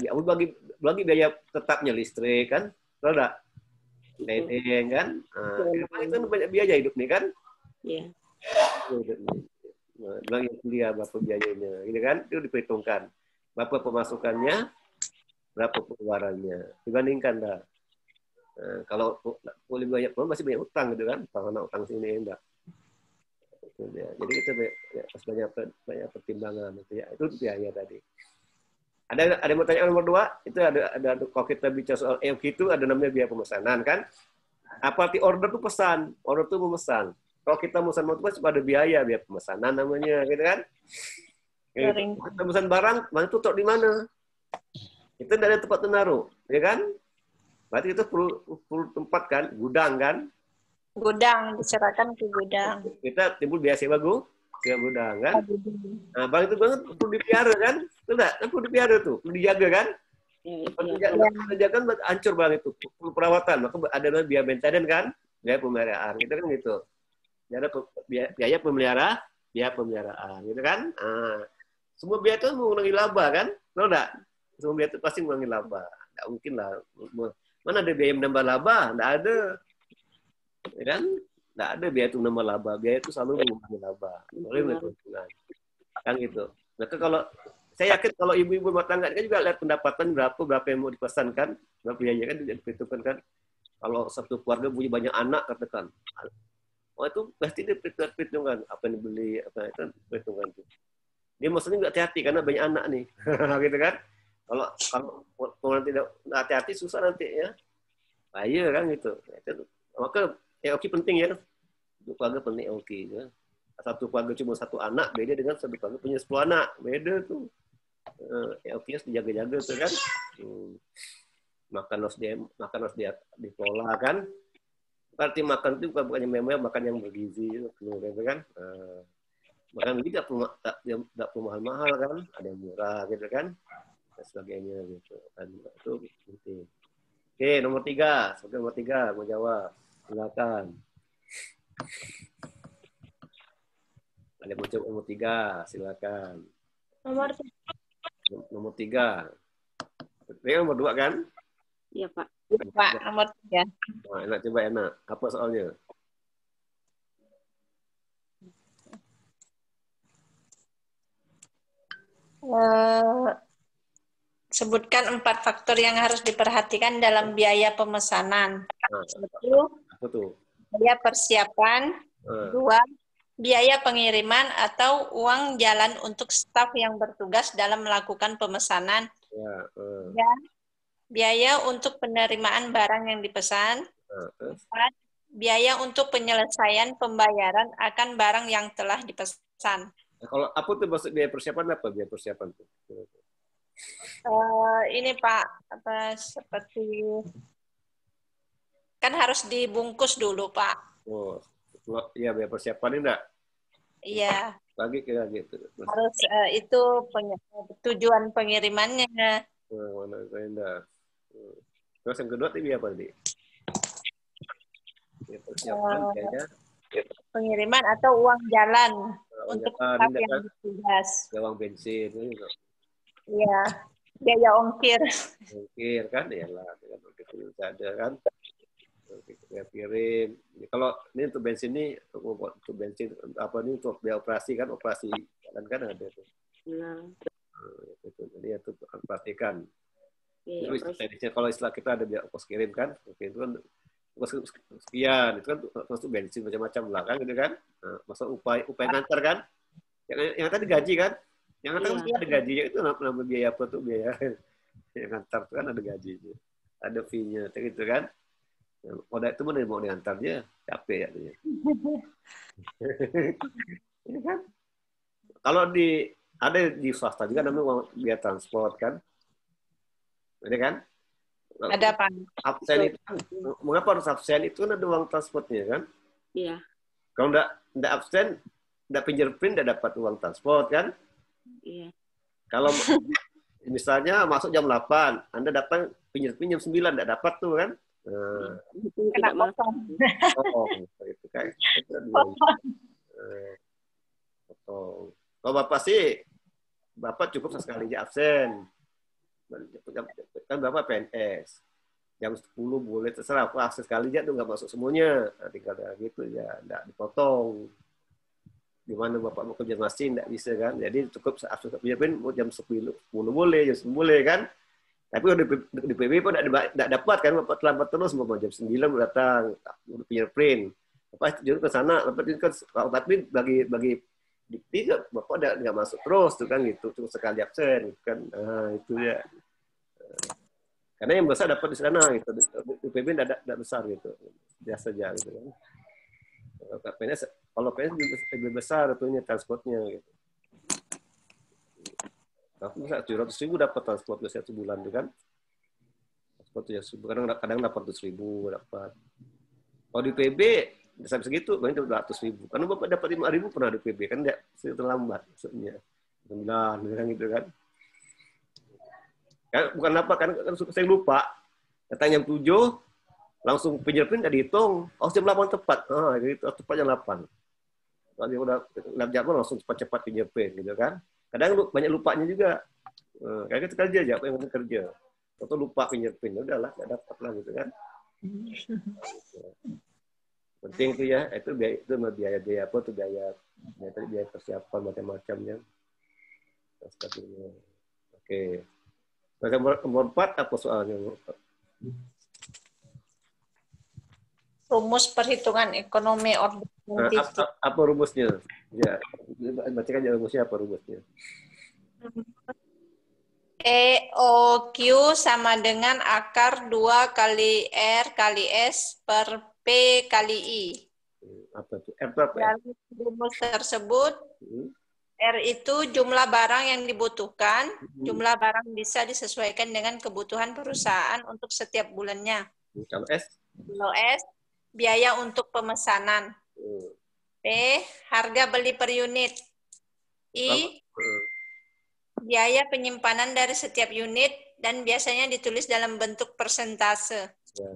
bagi biaya tetapnya listrik kan, kalau enggak ledeng kan. Nah, itu banyak biaya hidup nih kan. Iya. Bagi kuliah berapa biayanya, gitu kan? Itu diperhitungkan. Berapa pemasukannya, berapa pengeluarannya, dibandingkan dah. Kalau boleh banyak pun masih banyak utang gitu kan, karena utang sini enggak. Jadi kita banyak pertimbangan itu ya. Itu biaya tadi. Ada yang mau tanya nomor 2? Itu ada kalau kita bicara soal EOQ itu ada namanya biaya pemesanan kan? Apa arti order itu pesan? Order itu memesan. Kalau kita pesan motor pasti ada biaya pemesanan namanya, gitu kan? Kita pesan barang itu taruh di mana? Itu tidak ada tempat menaruh, ya kan? Berarti itu perlu tempat kan, gudang kan? Gudang, diserahkan ke gudang. Kita timbul biaya sewa gudang kan? Nah, barang itu perlu dipelihara kan? Itu enggak? Kan perlu dipelihara tuh, perlu dijaga kan? Kalau dijaga kan hancur barang itu, perlu perawatan. Maka ada biaya maintenance kan? Biaya pemeliharaan, gitu kan gitu. Biaya pemeliharaan, gitu kan? Nah, semua biaya itu mengurangi laba kan? Tahu enggak? Semua biaya itu pasti mengurangi laba. Enggak mungkin lah. Mana ada biaya menambah laba? Enggak ada. Ya kan? Enggak ada biaya itu menambah laba. Biaya itu selalu mengurangi laba. Oleh keuntungan. Kan gitu. Maka kalau saya yakin kalau ibu-ibu rumah tangga kan juga lihat pendapatan berapa yang mau dipesankan, berapa biaya kan diperhitungkan kan. Kalau satu keluarga punya banyak anak katakan. Oh itu pasti dia perhitungan apa yang dibeli, apa itu perhitungan itu. Dia maksudnya nggak hati-hati karena banyak anak nih, gitu kan? Kalau tidak hati-hati susah nanti ya, bahaya kan gitu. Maka EOQ penting ya, untuk keluarga penting EOQ. Ya. Satu keluarga cuma satu anak, beda dengan satu keluarga punya 10 anak, beda tuh. EOQ harus dijaga-jaga tuh kan. Makan harus dikelola kan. Arti makan itu bukannya memang makan yang bergizi, gitu kan. Makan ini tidak perlu mahal-mahal kan, ada yang murah gitu kan, dan sebagainya gitu. Dan itu penting. Oke, nomor 3, nomor 3 mau jawab, silakan. Ada mau coba nomor 3, silakan. Nomor 3. Ini nomor 2 kan? Iya Pak. Pak, nomor 3. Nah, enak coba enak. Apa soalnya? Sebutkan 4 faktor yang harus diperhatikan dalam biaya pemesanan. 1. Biaya persiapan. 2. Biaya pengiriman atau uang jalan untuk staf yang bertugas dalam melakukan pemesanan. 3. Biaya untuk penerimaan barang yang dipesan. 4. Biaya untuk penyelesaian pembayaran akan barang yang telah dipesan. Nah, kalau apa tuh maksud biaya persiapan apa? Biaya persiapan tuh? Ini Pak, seperti kan harus dibungkus dulu Pak. Oh, iya biaya persiapan ini enggak? Iya. Lagi kayak gitu. Harus itu tujuan pengirimannya. Mana saya enggak. Terus yang kedua tadi apa tadi? Biaya persiapan kayaknya pengiriman atau uang jalan untuk staf yang bertugas. Uang bensin gitu. Iya, biaya ongkir. Ongkir kan, iyalah, itu ada kan. Kita kirim. Kalau ini untuk bensin ini, untuk bensin apa ini untuk biaya operasi kan, operasi jalan kan ada tuh. Nah. Itu jadi itu perhatikan. Iya, kalau istilah kita ada biaya ongkos kirim kan, oke itu kan sekian, itu kan masuk bensin macam-macam lah kan, gitu kan. Nah, masuk upaya ngantar kan, yang tadi gaji kan. Yang ngantar ada gajinya itu nama biaya apa tuh biaya yang ngantar itu kan ada gajinya, ada fee-nya gitu kan. Kalau itu mana mau diantarnya capek ya dia. Ini kan kalau ada di swasta juga namanya uang biaya transport kan, ada kan? Ada Pak. Absen itu kan, mengapa harus absen itu kan ada uang transportnya kan? Iya. Kalau enggak absen, enggak fingerprint, enggak dapat uang transport kan? Iya. Kalau misalnya masuk jam 8, Anda datang pinjam 9, tidak dapat tuh kan? Kena potong. Oh, itu kayak potong. Kalau Bapak sih, Bapak cukup sekali aja absen. Kan Bapak PNS. Jam 10 boleh terserah, apa akses sekali aja tuh nggak masuk semuanya. Nah, tinggal gitu ya, nggak dipotong. Di mana Bapak mau kerja masih nggak bisa kan? Jadi cukup absen mau jam 10 boleh, jam 10 boleh kan? Tapi di PB pun tidak dapat kan, Bapak terlambat terus, mau jam 9 datang, fingerprint. Bapak jadi ke sana, tapi bagi dikti Bapak nggak masuk terus tuh kan gitu, cuma sekali absen gitu kan. Nah, itu ya. Karena yang besar dapat di sana gitu, di PB tidak besar gitu, biasa aja gitu kan. Kalau PNS lebih besar tentunya transportnya gitu. Aku bisa 700.000 dapat transport biasanya sebulan tuh kan. Transport 700.000, kadang dapat 100.000 dapat. Kalau di PB sampai segitu, banyak 200.000. Karena Bapak dapat 5.000 pernah di PB kan, tidak terlambat maksudnya. 9 gitu kan. Kan bukan apa kan saya lupa. Datang jam 7 langsung fingerprint nggak dihitung. Oh jam 8 tepat. Itu tepat jam 8. Kalau dia udah jam langsung cepat-cepat fingerprint gitu kan. Kadang banyak lupanya juga. Kayak gitu kerja aja, apa yang kerja. Atau lupa fingerprint, udahlah, nggak dapat lah gitu kan. Penting tuh ya, itu biaya apa tuh biaya persiapan macam-macamnya. Oke. Nomor 4 apa soalnya? Rumus perhitungan ekonomi order kuantiti. Apa rumusnya? Ya, bacakan aja rumusnya apa rumusnya. EOQ sama dengan akar 2 kali R kali S per P kali I. Apa itu? R berapa? Dari rumus tersebut, R itu jumlah barang yang dibutuhkan. Jumlah barang bisa disesuaikan dengan kebutuhan perusahaan untuk setiap bulannya. Kalau S? Kalau S, biaya untuk pemesanan. P, harga beli per unit. I, biaya penyimpanan dari setiap unit dan biasanya ditulis dalam bentuk persentase. Ya,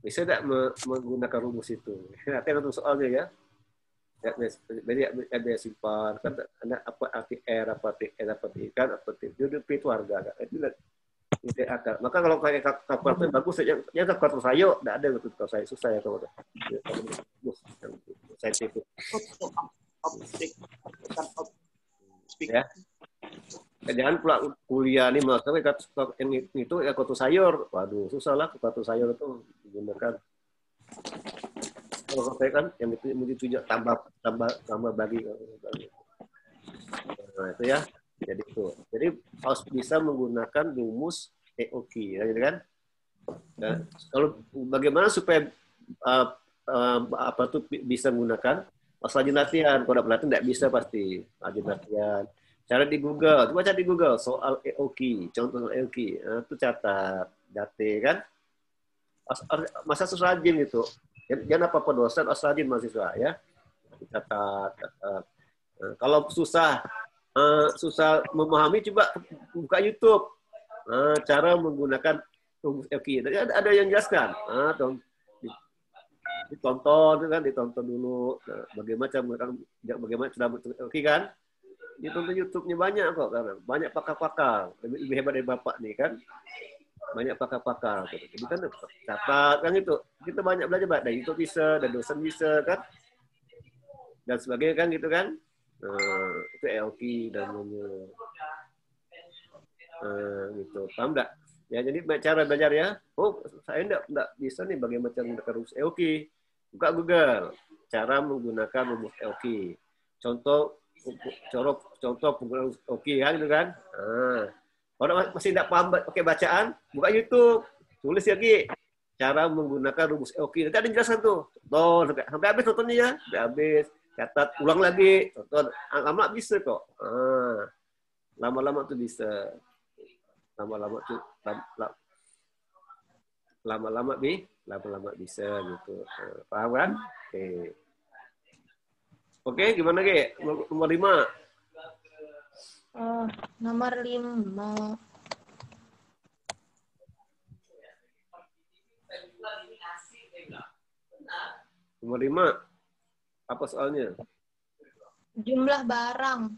bisa tidak menggunakan rumus itu? Nanti untuk soalnya ya. Biaya simpan kan ada apa arti R, apa arti N, apa arti ikan, apa arti itu harga. Itu akar. Maka kalau kayak kalkulator bagus, ya kalkulator saya tidak ada gitu kalau saya susah ya kalau saintifik. Ya. Jangan pula kuliah nih maksudnya itu ya kalkulator sayur. Waduh, susah lah kalkulator sayur itu digunakan. Kalau saya kan yang itu tambah bagi. Nah, itu ya. Jadi harus bisa menggunakan rumus EOQ, ya, gitu kan? Nah, kalau bagaimana supaya apa tuh bisa menggunakan? Pas rajin latihan, kalau tidak tidak bisa pasti rajin latihan. Cara di Google, coba cari di Google soal EOQ, contoh soal EOQ, nah, itu catat, date kan? Masa susah rajin gitu. Jangan apa-apa dosen, harus rajin mahasiswa ya. Catat. Kalau susah memahami, coba buka YouTube. Cara menggunakan rumus EOQ. Ada yang jelaskan. Ditonton dulu. Bagaimana cara EOQ kan? Ditonton YouTube-nya banyak kok. Banyak pakar-pakar. Lebih hebat dari Bapak nih kan. Banyak pakar-pakar. Jadi kan catat kan itu. Kita banyak belajar dari YouTube bisa, dan dosen bisa kan. Dan sebagainya kan gitu kan. Itu EOQ dan gitu. Paham enggak? Ya, jadi cara belajar ya. Oh, saya enggak bisa nih bagaimana cara menggunakan rumus EOQ. Buka Google. Cara menggunakan rumus EOQ. Contoh penggunaan rumus EOQ kan gitu kan. Kalau masih tidak paham pakai bacaan, buka YouTube. Tulis lagi cara menggunakan rumus EOQ. Nanti ada jelaskan tuh. Sampai habis nontonnya ya. Sampai habis. Catat, ulang lagi, tonton, lama bisa kok. Lama-lama tuh bisa. Lama-lama bisa gitu. Paham kan? Oke, gimana Ge? Nomor 5. Nomor 5. Nomor 5. Apa soalnya? Jumlah barang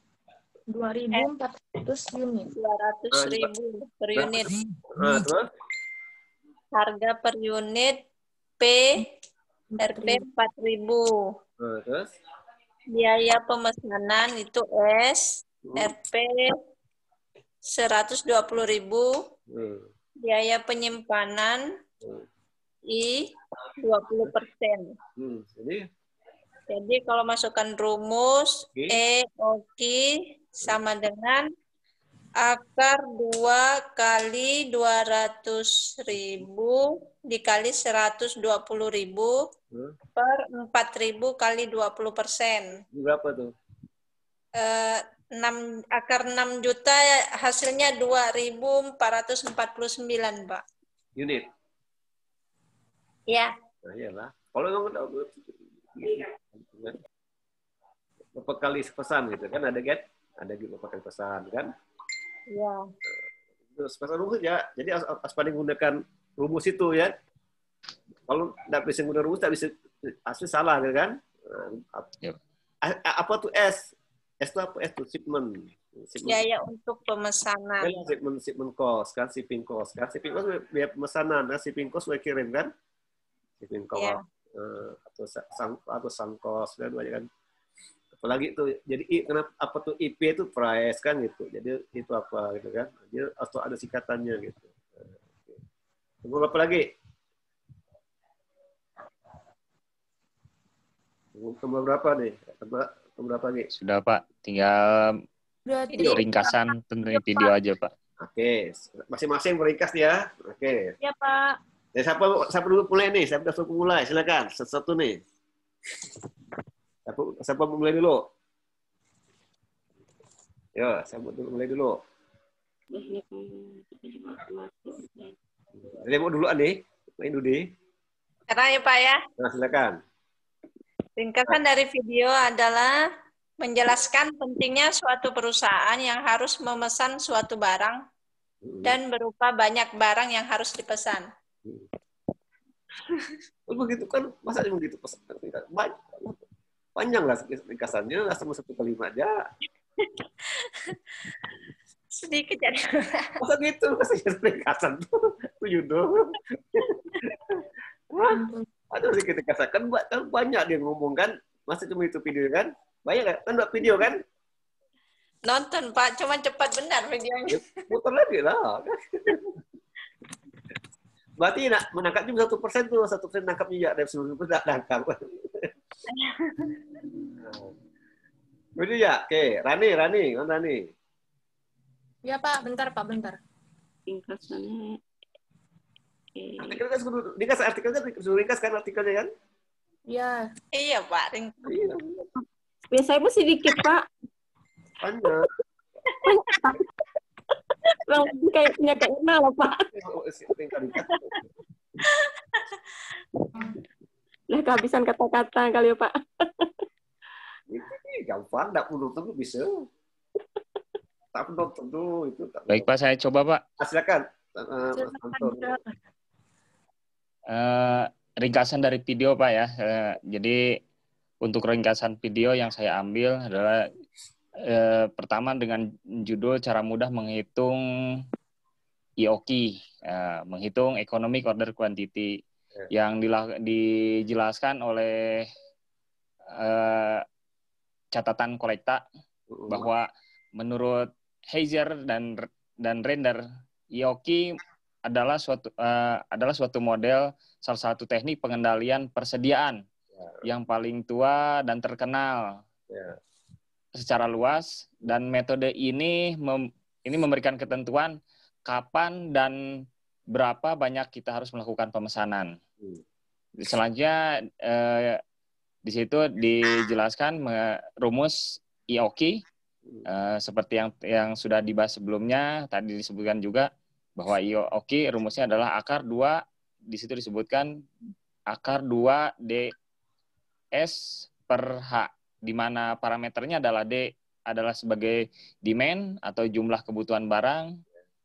2.400 unit. 200.000 per unit. Terus? Harga per unit P RP 4.000. Terus? Biaya pemesanan itu S RP 120.000. Biaya penyimpanan I 20%. Jadi kalau masukkan rumus E OKI sama dengan akar 2 kali 200.000 dikali 120.000 per 4.000 kali 20%. Berapa tuh? 6 juta hasilnya 2.449, Pak. Unit? Ya. Nah, iyalah. Kalau berapa kali pesan gitu kan, ada get? Ada gitu berapa kali pesan kan? Ya. Terus pesan rumus ya. Jadi harus pada menggunakan rumus itu ya. Kalau tidak bisa menggunakan rumus, tidak bisa, asli salah kan? Apa tuh S? S itu apa? S itu shipment. Biaya untuk pemesanan. Shipment cost kan, shipping cost kan. Shipping cost biaya pemesanan, nah shipping cost gue kirim kan. Shipping cost. Ya. Atau sang cost kan banyak kan. Apalagi itu jadi kenapa apa tuh IP itu price kan gitu. Jadi itu apa gitu kan. Jadi atau ada singkatannya gitu. Tunggu apa lagi? Nomor berapa nih? Nomor berapa lagi? Sudah Pak, tinggal ringkasan tentang video aja Pak. Oke, masing-masing meringkas ya. Oke. Ya Pak. Ya, siapa dulu mulai nih? Siapa dulu mulai? Silakan. Satu nih. Siapa mulai dulu? Yo, siapa mulai dulu? Dia mau dulu nih. Main dulu deh. Sekarang ya Pak ya. Nah, silakan. Ringkasan dari video adalah menjelaskan pentingnya suatu perusahaan yang harus memesan suatu barang dan berupa banyak barang yang harus dipesan. Begitu kan, masa begitu pesan? Panjang lah ringkasannya, nggak sama 1 kalimat aja. Sedikit jadi. Masa gitu, ringkasan tuh judul. Ada sedikit ringkasan kan banyak dia ngomong kan, masa cuma itu video kan? Banyak kan buat video kan? Nonton Pak, cuma cepat benar videonya. Putar lagi lah. Berarti menangkap juga 1% tuh, 1% nangkap juga dari sebelum itu tidak nangkap. Begitu ya, oke. Rani, mana Rani? Ya Pak, bentar Pak, bentar. Ringkasannya. Artikelnya sudah ringkas kan artikelnya kan? Iya. Iya Pak, ringkas. Iya. Biasanya pun sedikit Pak. Panjang. Kayak punya keinginan loh Pak. Nah, kehabisan kata-kata kali ya Pak. Ini gampang, tidak perlu tunggu bisa. Tak perlu tunggu itu. Baik Pak, saya coba Pak. Silakan. Ringkasan dari video Pak ya. Jadi untuk ringkasan video yang saya ambil adalah pertama dengan judul cara mudah menghitung IOQ, menghitung Economic Order Quantity, yang dijelaskan oleh catatan kolekta bahwa menurut Heiser dan Render, IOQ adalah suatu model, salah satu teknik pengendalian persediaan yang paling tua dan terkenal secara luas, dan metode ini memberikan ketentuan kapan dan berapa banyak kita harus melakukan pemesanan. Selanjutnya di situ dijelaskan rumus IOQ seperti yang sudah dibahas sebelumnya. Tadi disebutkan juga bahwa IOQ rumusnya adalah akar 2, di situ disebutkan akar 2 DS per H, di mana parameternya adalah D adalah sebagai demand atau jumlah kebutuhan barang.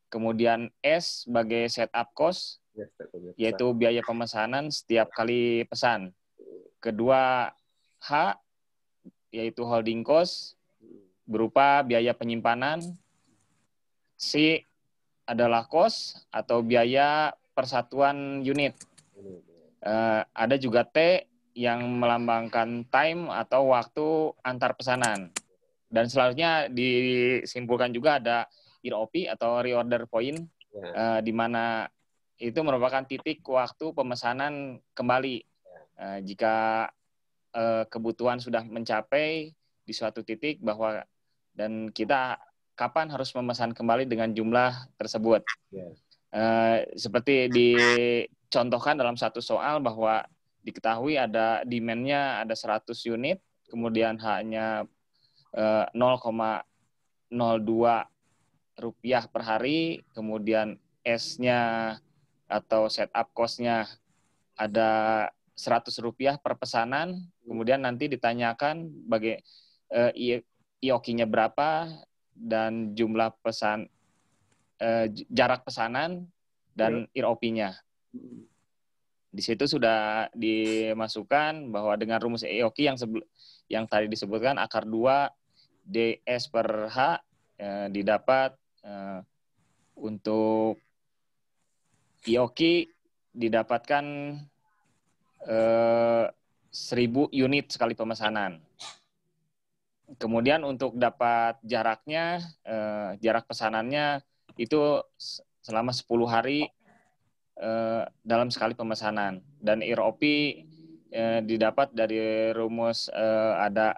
Kemudian S sebagai setup cost, yaitu biaya pemesanan setiap kali pesan. Kedua H yaitu holding cost berupa biaya penyimpanan. C adalah cost atau biaya persatuan unit. Ada juga T yang melambangkan time atau waktu antar pesanan. Dan selanjutnya disimpulkan juga ada ROP atau reorder point, di mana itu merupakan titik waktu pemesanan kembali. Jika kebutuhan sudah mencapai di suatu titik bahwa dan kita kapan harus memesan kembali dengan jumlah tersebut. Seperti dicontohkan dalam satu soal bahwa diketahui ada demand-nya ada 100 unit, kemudian H-nya 0,02 rupiah per hari, kemudian S-nya atau setup cost-nya ada 100 rupiah per pesanan, kemudian nanti ditanyakan IOQ-nya berapa dan jumlah pesan, jarak pesanan dan IOP-nya. Di situ sudah dimasukkan bahwa dengan rumus IOQ yang tadi disebutkan akar 2 DS per H didapat untuk IOQ didapatkan 1.000 unit sekali pemesanan. Kemudian untuk dapat jaraknya, jarak pesanannya itu selama 10 hari dalam sekali pemesanan. Dan IROP didapat dari rumus ada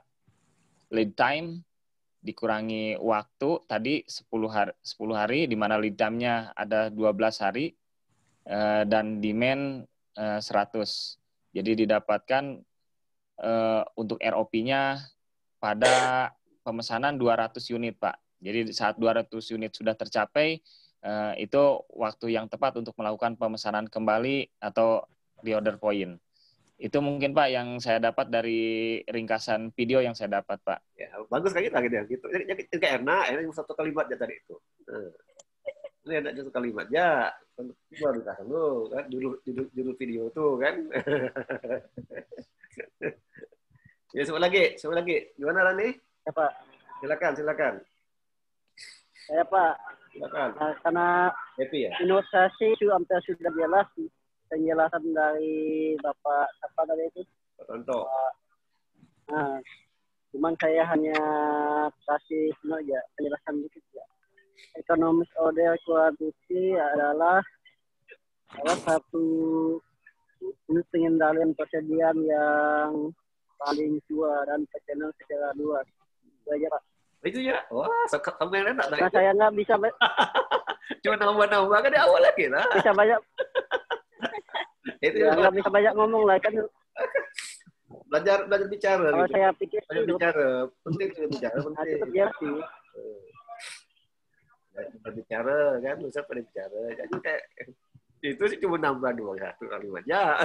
lead time dikurangi waktu tadi 10 hari di mana lead time-nya ada 12 hari dan demand 100. Jadi didapatkan untuk ROP-nya pada pemesanan 200 unit, Pak. Jadi saat 200 unit sudah tercapai, itu waktu yang tepat untuk melakukan pemesanan kembali atau reorder point. Itu mungkin Pak yang saya dapat dari ringkasan video yang saya dapat, Pak. Ya, bagus kayak gitu. Jadi enak satu kalimat aja tadi itu. Ini ada satu kalimat ya. Baru ringkasan lu kan judul video tuh kan. Ya, coba lagi. Gimana Rani? Ya, Pak. Silakan. Saya, Pak. Silakan. Karena happy ya? inovasi itu hampir sudah jelas penjelasan dari Bapak apa tadi itu? Pak Tonto. Nah, cuman saya hanya kasih aja penjelasan dikit ya. Economic order quantity adalah salah satu unit pengendalian persediaan yang paling tua dan terkenal secara luas. Itu aja, Pak. Itu ya? Wah, kamu yang enak. Nah, saya nggak bisa cuma nambah-nambah kan di awal lagi lah. Bisa banyak. Itu ya, nggak bisa banyak ngomong lah kan. Belajar bicara. Kalau gitu. saya pikir belajar bicara, penting bicara penting. Iya sih. Berbicara kan, bisa pada bicara. Jadi kayak itu sih cuma nambah 21 kalimat ya.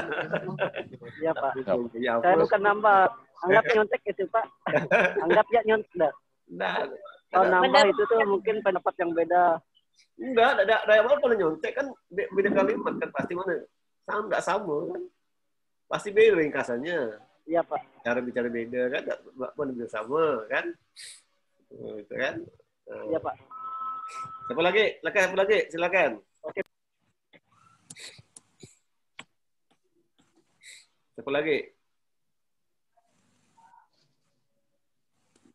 Iya Pak. Ya, saya bukan nambah, anggap nyontek itu Pak. Anggap ya nyontek. Nah, kalau nambah itu tuh mungkin pendapat yang beda. Enggak, ada awal kalau nyontek kan beda kalimat kan pasti mana nggak sama kan. Pasti beda ringkasannya. Iya Pak. Cara bicara beda kan, nggak bisa sama kan. Itu kan. Iya Pak. Siapa lagi? Silakan. Oke. Siapa lagi?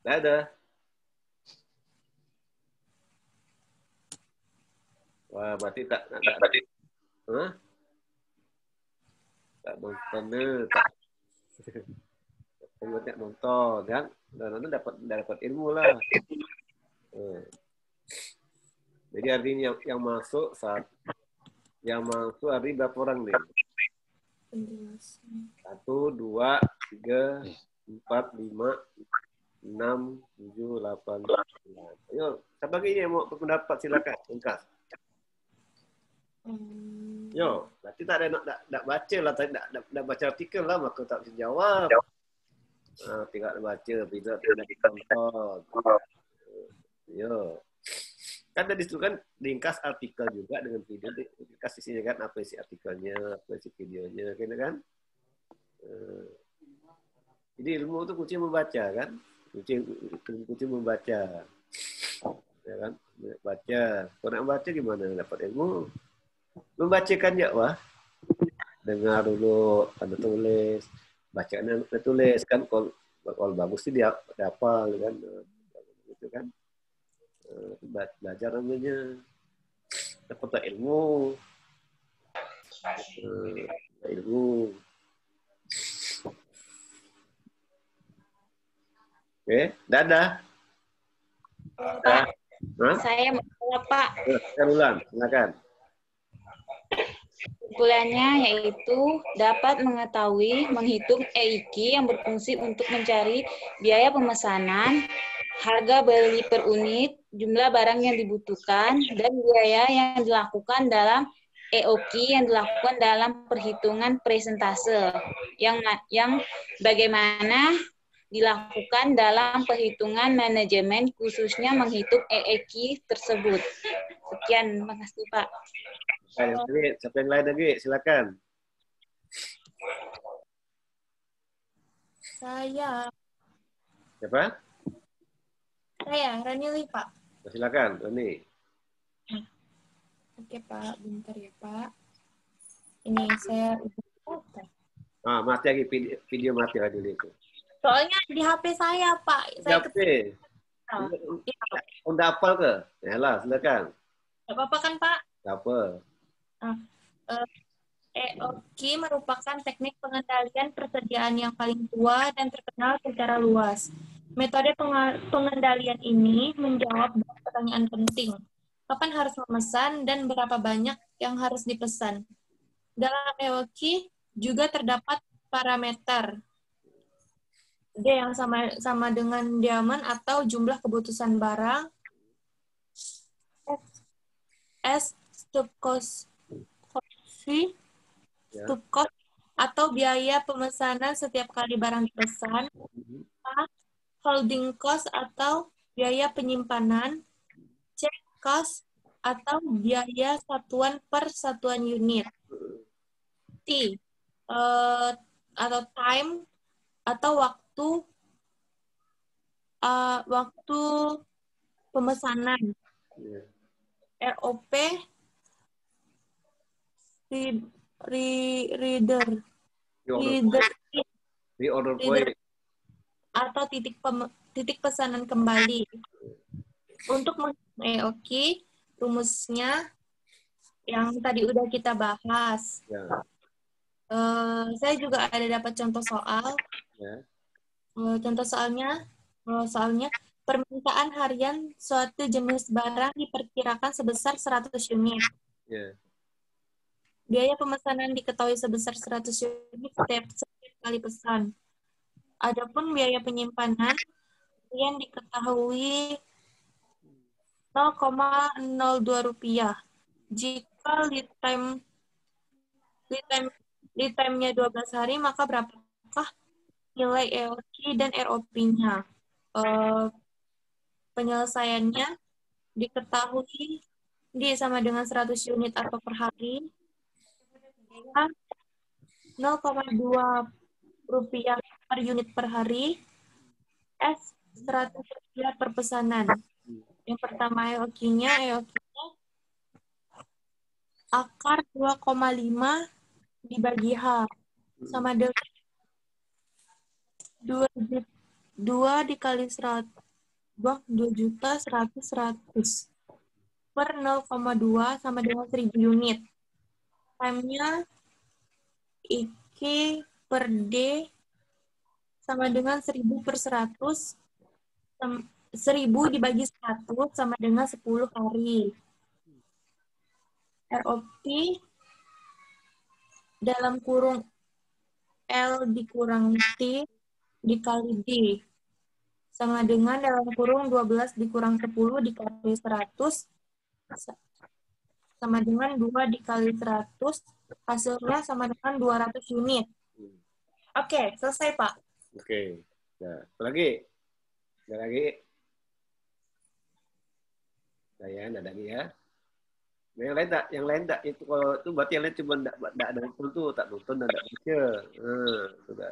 Tidak ada. Wah, berarti tak Hah? Tak nonton deh, tak nonton kan? Dan dapat ilmu lah. Jadi artinya yang masuk hari berapa orang nih? 1, 2, 3, 4, 5, 6, 7, 8, 9. Ayo, siapa lagi yang mau berpendapat silakan, ringkas. Yo, berarti tak baca lah, tak baca artikel lah, maka tak bisa jawab. Tidak dibaca, tidak ditonton. Yo. Kan tadi itu kan ringkas artikel juga dengan video, dikasih sini kan apa isi artikelnya, apa isi videonya, kan? Jadi ilmu itu kunci membaca kan, kunci membaca, ya kan? Baca. Kalau nak baca gimana dapat ilmu? Membacakan ya wah. Dengar dulu, ada tulis, bacaan ada tulis kan. Kalau bagus sih dia hafal kan, gitu kan. Belajar namanya dapat ilmu. Oke, dadah. Pak, saya mau jawab, Pak. Silakan. Kesimpulannya yaitu dapat mengetahui, menghitung EIK yang berfungsi untuk mencari biaya pemesanan, harga beli per unit, jumlah barang yang dibutuhkan, dan biaya yang dilakukan dalam EOQ yang dilakukan dalam perhitungan presentase, yang bagaimana dilakukan dalam perhitungan manajemen, khususnya menghitung EIK tersebut. Sekian, terima kasih Pak. Siapa yang lain lagi? Silakan. Saya. Siapa? Saya, Ranili, Pak. Silakan, Rani. Oke, Pak. Bentar ya, Pak. Ini saya udah. Mati lagi video mati lagi itu. Soalnya di HP saya, Pak. Saya HP. Udah hafal ke? Yalah, silakan. Gak apa-apa kan, Pak? Gak apa. EOQ merupakan teknik pengendalian persediaan yang paling tua dan terkenal secara luas. Metode pengendalian ini menjawab pertanyaan penting. Kapan harus memesan dan berapa banyak yang harus dipesan? Dalam EOQ juga terdapat parameter D yang sama dengan demand atau jumlah kebutuhan barang, S stop cost atau biaya pemesanan setiap kali barang dipesan, A, holding cost atau biaya penyimpanan, C, cost atau biaya satuan per satuan unit, T, atau time atau waktu pemesanan, ROP, reader atau titik pesanan kembali. Untuk EOQ, rumusnya yang tadi udah kita bahas. Saya juga ada dapat contoh soal. Contoh soalnya permintaan harian suatu jenis barang diperkirakan sebesar 100 unit. Biaya pemesanan diketahui sebesar 100 unit setiap kali pesan. Adapun biaya penyimpanan yang diketahui 0,02 rupiah. Jika lead time-nya 12 hari, maka berapakah nilai EOQ dan ROP-nya? Penyelesaiannya diketahui D sama dengan 100 unit atau per hari, 0,2 rupiah per unit per hari, S 100 rupiah per pesanan. Yang pertama EOQ-nya akar 2,5 dibagi H sama dengan 2 dikali 100, 2.100.100 per 0,2 sama dengan 1000 unit. Time-nya IK per D sama dengan 1000 per 100, 1000 dibagi 100 sama dengan 10 hari. ROP dalam kurung L dikurangi T dikali D sama dengan dalam kurung 12 dikurang 10 dikali 100 sama dengan 2 dikali 100, hasilnya sama dengan 200 unit. Oke, selesai Pak. Oke. Nah, apa lagi? Ada lagi? Nah, ya, ada lagi ya. Nah, yang lain tak itu kalau itu berarti yang lain cuma tidak ada waktu tuh, tak nonton dan tidak baca. Sudah.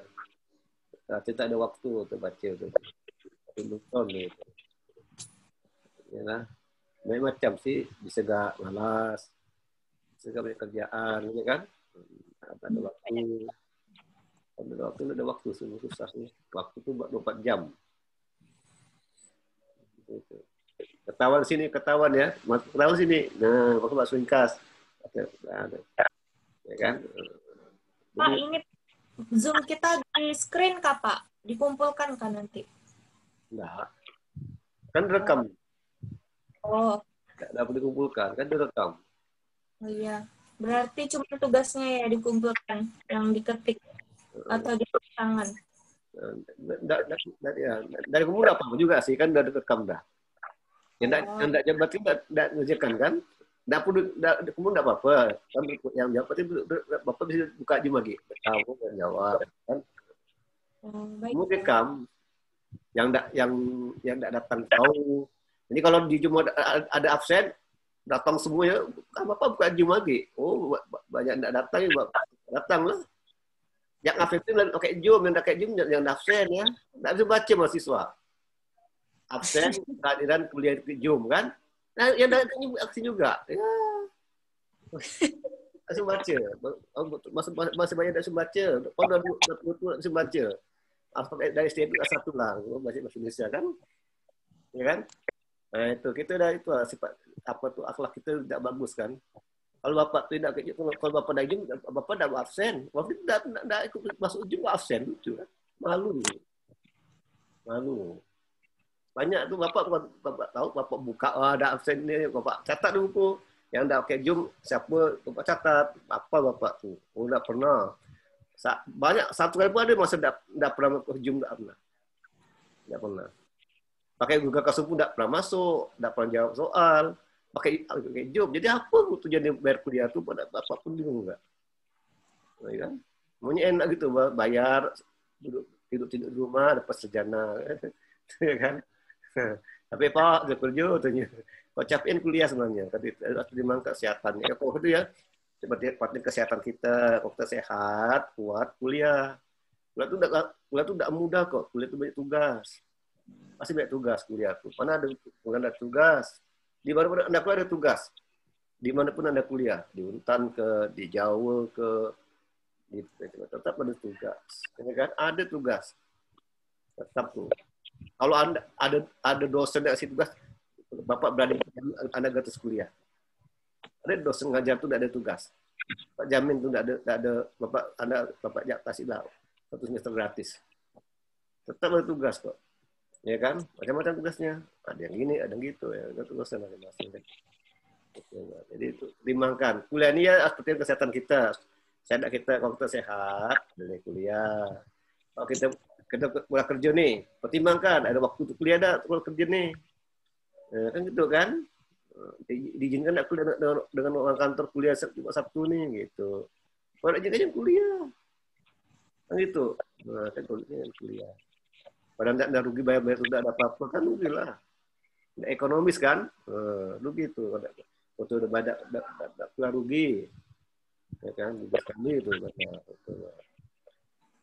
Berarti tak ada waktu untuk baca tuh. Nonton gitu. Ya lah. Banyak macam sih, bisa gak malas, bisa gak banyak kerjaan, ya kan? Tak ada waktu. Ada waktu susah sih. Waktu tuh 24 jam. Gitu. Ketahuan sini, ketahuan ya. Ketahuan sini. Nah, waktu Pak Swingkas. Ya kan? Pak, ini Zoom kita di screen kah, Pak? Dikumpulkan kan nanti? Enggak. Kan direkam. Oh. Enggak dapat dikumpulkan, kan direkam. Oh iya. Berarti cuma tugasnya ya dikumpulkan, yang diketik atau di tangan. Dari kamu apa juga sih, kan udah direkam dah. Yang enggak jabat enggak ngerjakan kan? Enggak perlu kamu enggak apa-apa. Kan yang jawab itu Bapak bisa buka Zoom lagi. Kamu kan jawab kan. Kamu rekam yang enggak datang tahu. Jadi kalau di Zoom ada absen, datang semuanya, Bapak buka Zoom lagi. Oh, banyak enggak datang ya, Bapak. Datanglah. Yang absen itu pakai Zoom, yang pakai Zoom yang absen ya. Enggak bisa baca mahasiswa. Absen kehadiran kuliah di Zoom kan? Nah, yang datang aksi juga. Ya. Langsung baca. Masih banyak langsung baca. Kalau udah langsung baca. Dari setiap satu lah. Baca bahasa Indonesia kan? Ya kan? Nah, itu kita udah itu sifat apa tuh akhlak kita tidak bagus kan? Kalau Bapak tidak kayak gitu, kalau Bapak dah Zoom, Bapak dah absen. Bapak tidak ikut masuk Zoom absen itu kan? Malu. Banyak tuh Bapak tahu, Bapak buka, ada absen ni, Bapak catat dulu buku. Yang dah pakai Zoom, siapa, Bapak catat. Apa Bapak tuh? Oh, dah pernah. Banyak, satu kali pun ada masa dah pernah ke Zoom, dah pernah. Tak pernah. Pakai Google Classroom pun tak pernah masuk, tak pernah jawab soal. Pakai Zoom. Jadi apa tujuan dia bayar kuliah tu? Bapak pun bingung enggak? Kan? Maunya enak gitu, bayar, tidur di rumah, dapat sarjana. Ya kan? Tapi Pak, dia kerja katanya. Kok capekin kuliah sebenarnya. Tapi memang kesehatan. Ya, kok itu ya. Seperti kesehatan kita. Kalau kita sehat, kuat, kuliah. Kuliah itu tidak mudah kok. Kuliah itu banyak tugas. Pasti banyak tugas kuliah itu. Mana ada tugas. Di mana-mana Anda kuliah ada tugas. Di mana pun Anda kuliah. Di Untan ke, di Jawa ke, tetap ada tugas. Ya kan? Ada tugas. Tetap tuh. Kalau Anda ada dosen yang kasih tugas, Bapak berani Anda gratis kuliah. Ada dosen ngajar itu tidak ada tugas. Pak jamin itu tidak ada Bapak kasih lah 1 semester gratis. Tetap ada tugas kok. Ya kan? Macam-macam tugasnya. Ada yang gini, ada yang gitu ya. Ada tugasnya masing-masing. Jadi itu timbangkan. Kuliah ini ya seperti kesehatan kita. Sehat kita, kalau kita sehat, boleh kuliah. Kalau kita mulai kerja nih, pertimbangkan ada waktu untuk kuliah dah, kalau kerja nih, kan gitu kan, diizinkan nak kuliah dengan orang kantor kuliah cuma Sabtu nih, gitu. Kalau nak izinkan kuliah, kan gitu, kan kuliah. Padahal tidak rugi bayar tidak ada apa-apa kan rugi lah, tidak ekonomis kan, rugi itu, waktu udah banyak rugi, ya kan, rugi sekali itu.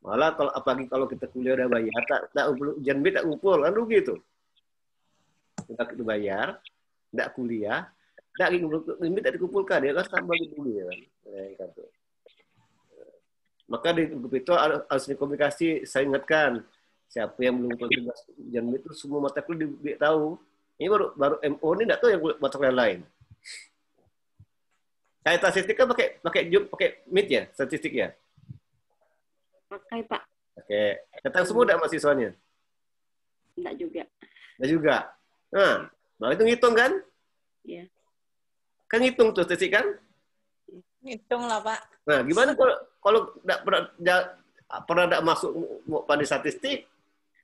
Malah apalagi kalau kita kuliah udah bayar, tak ujian B tak ngumpul, kan rugi itu. Kita bayar, tak kuliah, tak ngumpul, tak dikumpulkan, dia kan tambah dulu ya. Maka di grup itu harus dikomunikasi, saya ingatkan, siapa yang belum tugas ujian B itu semua mata kuliah dia tahu. Ini baru MO ini tidak tahu yang mata kuliah lain. Kayak statistik kan pakai Meet ya, statistik ya. Pakai Pak. Oke. Datang semua tidak mahasiswanya? Tidak juga. Tidak juga. Nah itu ngitung kan? Iya. Kan ngitung tuh statistik kan? Ngitung lah Pak. Nah gimana kalau tidak pernah tidak masuk pandai statistik?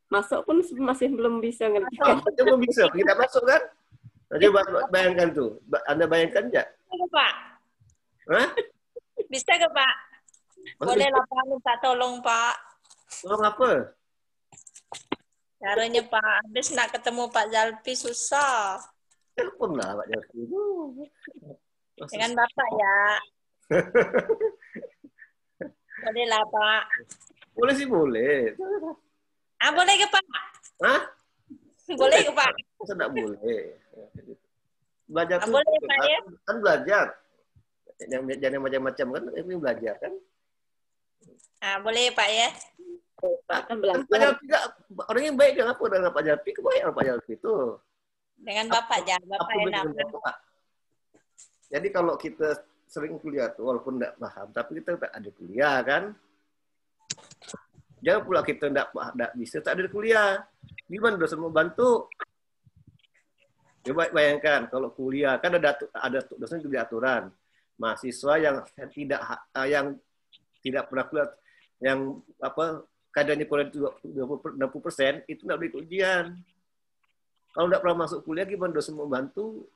Masuk pun masih belum bisa ngerti. Belum bisa. Kita masuk kan? Nah, coba bayangkan tuh. Anda bayangkan nggak? Bisa Pak. Hah? Bisa ke Pak? Boleh lah Pak, minta tolong Pak. Tolong apa? Caranya Pak, habis nak ketemu Pak Zalpi susah. Telepon lah Pak Jalpi. Dengan Bapak ya. Boleh lah Pak. Boleh sih boleh. Boleh ke Pak? Hah? Boleh ke Pak? Masa nggak boleh? Belajar tuh Boleh Pak ya? kan belajar. Jangan macam-macam kan, ini belajar kan. Boleh Pak ya? Pak kan Pak belajar. Jalpi orangnya baik kan, apa dengan Pak Jalpi? Kebaik Pak Jalpi itu. Dengan Bapak aja, Bapak Apa enak. dengan Bapak? Jadi kalau kita sering kuliah tuh, walaupun tidak paham, tapi kita ada kuliah kan. Jangan pula kita tidak bisa, tak ada kuliah. Gimana dosen mau bantu? Coba bayangkan kalau kuliah kan ada dosen juga aturan. Mahasiswa yang tidak pernah kuliah, yang kadarnya kuliah 60% itu tidak boleh ujian. Kalau tidak pernah masuk kuliah, gimana dosen mau bantu?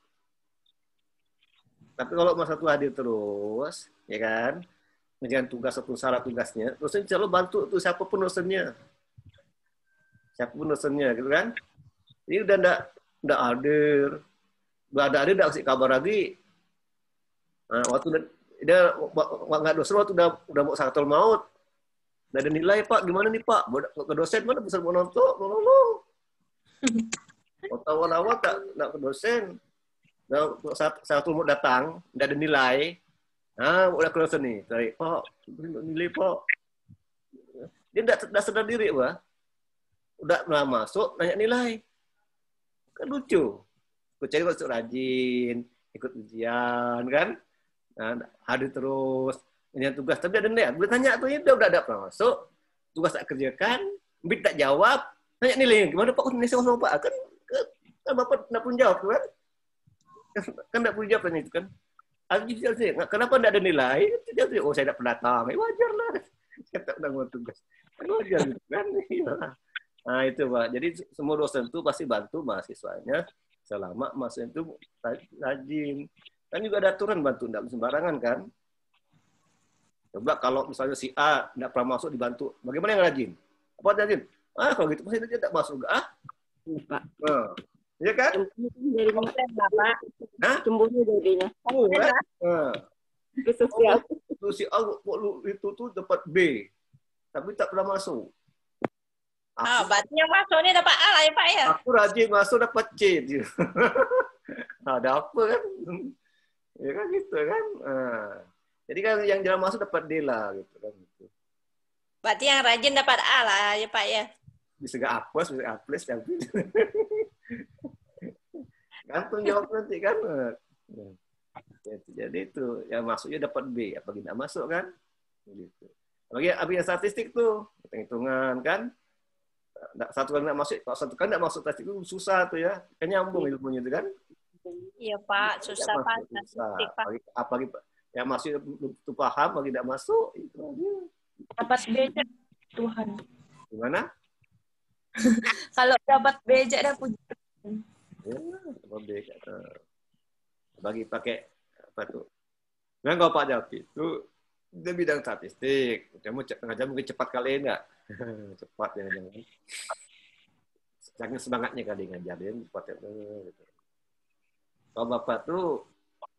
Tapi kalau masa itu hadir terus, ya kan, ngerjain tugas ataupun salah tugasnya, dosen selalu bantu tuh siapapun dosennya, gitu kan? Ini udah nggak hadir, nggak kasih kabar lagi. Nah, waktu dia nggak dosen, waktu udah mau sakatul maut, nggak ada nilai Pak, gimana nih Pak? Ke dosen mana bisa mau nonton, nolong. Awal-awal nggak ke dosen. Nah, satu mau datang, nggak ada nilai. Udah ke dosen nih, cari Pak, nilai Pak. Dia nggak sadar diri, Pak. Udah masuk, nanya nilai. Kan lucu. Aku cari masuk rajin, ikut ujian, kan? Nah, hadir terus, punya tugas. Tapi ada nilai. Boleh tanya tuh, udah pernah masuk, tugas tak kerjakan, bit tak jawab, nanya nilai. Gimana Pak? Nilai sama Pak? Kan Bapak nggak pun jawab, kan? Kan nggak perlu jawab itu kan. Kenapa nggak ada nilai? Oh saya tidak pernah datang. Wajar lah. Saya tak pernah buat tugas. Wajar gitu kan. Nah itu Pak. Jadi semua dosen itu pasti bantu mahasiswanya selama mahasiswa itu rajin. Kan juga ada aturan bantu, tidak sembarangan kan. Coba kalau misalnya si A tidak pernah masuk dibantu, bagaimana yang rajin? Apa rajin? Kalau gitu pasti dia tidak masuk. Pak. Iya kan? Cemburu jadinya. Itu sosial. Itu si A itu tuh dapat B, tapi tak pernah masuk. Berarti yang masuk ini dapat A lah ya Pak ya? Aku rajin masuk dapat C. Ada apa kan? Ya kan gitu kan. Jadi kan yang jarang masuk dapat D lah gitu kan. Berarti yang rajin dapat A lah ya Pak ya? Bisa nggak apes, bisa A plus, tapi gantung jawab nanti kan. Jadi itu yang masuknya dapat B, apa tidak masuk kan? Gitu. Bagi yang statistik tuh hitung-hitungan kan. Satu kali nggak masuk, kalau satu kali nggak masuk statistik itu susah tuh ya, kan nyambung ilmunya itu kan? Iya Pak, susah Pak. Statistik Pak. Apalagi yang masuk itu paham, bagi tidak masuk itu aja. Dapat beja Tuhan. Gimana? Kalau dapat beja dah puji. Ya, dapat beja. Bagi pakai apa tuh? Nah, kalau Pak Jalpi itu dia bidang statistik. Dia mau ngajar mungkin cepat kali enggak? Cepat ya jangan. Saking semangatnya kali ngajarin cepat gitu. Kalau Bapak tuh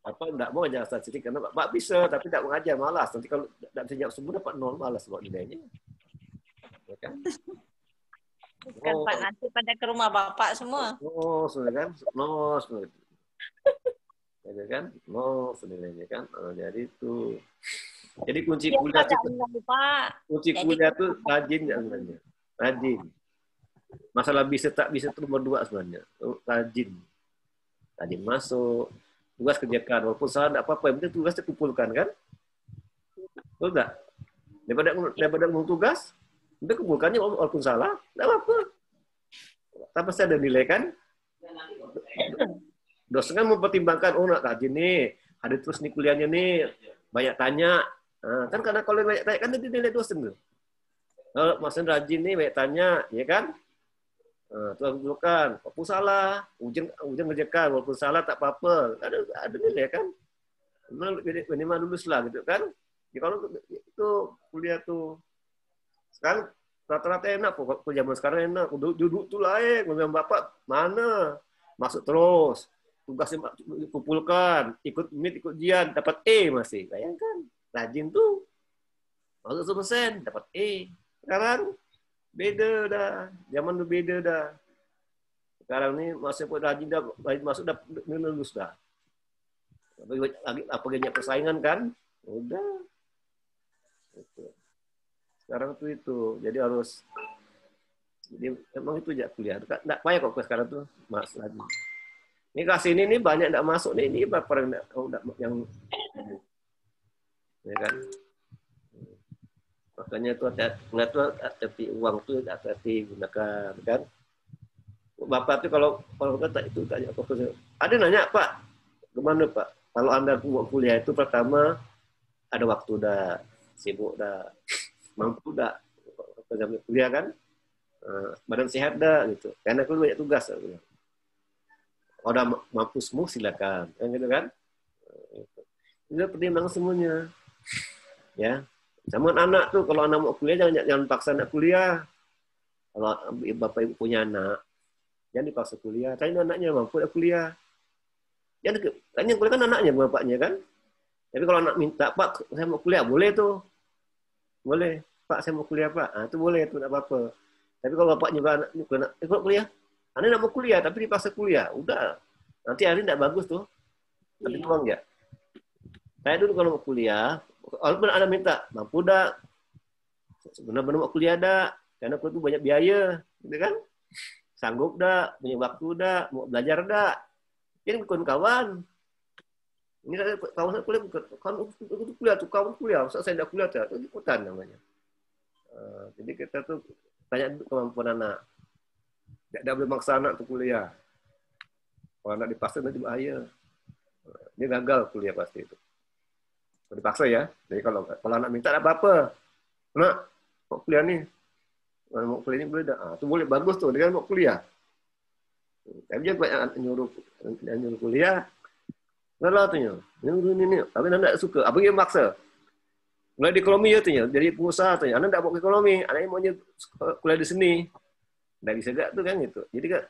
enggak mau ngajar statistik karena Bapak bisa tapi tidak mau ngajar, malas. Nanti kalau tidak bisa jawab semua dapat 0, malas buat nilainya. Ya kan? Bukan Pak, nanti pada ke rumah Bapak semua. Sudah kan? Semua. Ya kan? Nilainya kan. Jadi itu. Jadi kunci kuliah itu rajin sebenarnya. Rajin. Masalah bisa tak bisa itu nomor 2 sebenarnya. Rajin masuk. Tugas kerjakan. Walaupun salah tidak apa-apa. Yang penting tugasnya kumpulkan kan? Betul nggak? Daripada ngomong tugas, udah kumpulkannya walaupun salah, tidak apa-apa. Tapi pasti ada nilai kan? Dosen kan mempertimbangkan, nak rajin nih, ada terus nih kuliahnya nih, banyak tanya. Kan karena kalau banyak tanya kan itu nilai dosen tuh. Kalau dosen rajin nih, banyak tanya, ya kan? Tuh kumpulkan, walaupun salah, ujian ngerjakan, walaupun salah tak apa-apa, ada nilai kan? Minimal lulus lah gitu kan? Ya, kalau itu kuliah tuh sekarang Rata-rata enak kok. Zaman sekarang enak. Duduk tuh lain. Kemudian bapak mana? Masuk terus. Tugasnya kumpulkan. Ikut meet, ikut ujian. Dapat E masih. Bayangkan. Rajin tuh. Masuk 100%. Dapat E. Sekarang beda dah. Zaman tuh beda dah. Sekarang ini masih pun rajin dah. Masuk dah lulus dah. Apa banyak persaingan kan? Udah. Sekarang tuh itu, jadi harus, jadi emang itu aja kuliah. Nggak payah kok sekarang tuh mas lagi. Ini kelas ini nih banyak nggak masuk nih, ini berapa yang ya kan? Makanya tuh hati-hati uang tuh hati-hati gunakan kan. Bapak tuh kalau kata itu tanya ada nanya Pak, gimana Pak? Kalau Anda kuliah itu pertama ada waktu dah, sibuk dah. Mampu dah kuliah kan, badan sehat dah gitu, karena aku banyak tugas. Udah mampu semua silakan, yang gitu kan. Itu pertimbangan semuanya, ya. Sama anak tuh, kalau anak mau kuliah jangan paksa anak kuliah. Kalau bapak ibu punya anak, jangan dipaksa kuliah. Tanya anaknya mampu dah kuliah. Jangan tanya kuliah kan anaknya, bapaknya kan. Tapi kalau anak minta Pak, saya mau kuliah, boleh tuh. Boleh, Pak saya mau kuliah Pak. Nah, itu boleh, itu tidak apa-apa. Tapi kalau bapak juga anak ikut kuliah, anda nak mau kuliah tapi dipaksa kuliah, udah. Nanti hari tidak bagus tuh. Tapi tuang ya. Saya dulu kalau mau kuliah, walaupun anda minta, mampu dah. Benar-benar mau kuliah dah. Karena aku tuh banyak biaya, gitu kan? Sanggup dah, punya waktu dah, mau belajar dah. Jadi kawan-kawan. Ini kawan kuliah, kawan kuliah, saya tidak kuliah, itu ikutan namanya. Jadi kita tuh tanya kemampuan anak. Tidak boleh maksa anak tuh kuliah. Kalau anak dipaksa nanti bahaya. Dia gagal kuliah pasti itu. Kalau dipaksa ya. Jadi kalau anak minta ada apa-apa. Nak, mau kuliah nih. Mau kuliah ini boleh dah. Itu boleh, bagus tuh. Dia kan mau kuliah. Tapi dia banyak nyuruh kuliah. Nggak lah tuh ini. Tapi anda tidak suka. Apa yang maksa? Mulai di ekonomi ya tuh jadi pengusaha tuh. Anda tidak mau ke ekonomi. Anda mau kuliah di seni. Tidak bisa gak tuh kan gitu. Jadi kan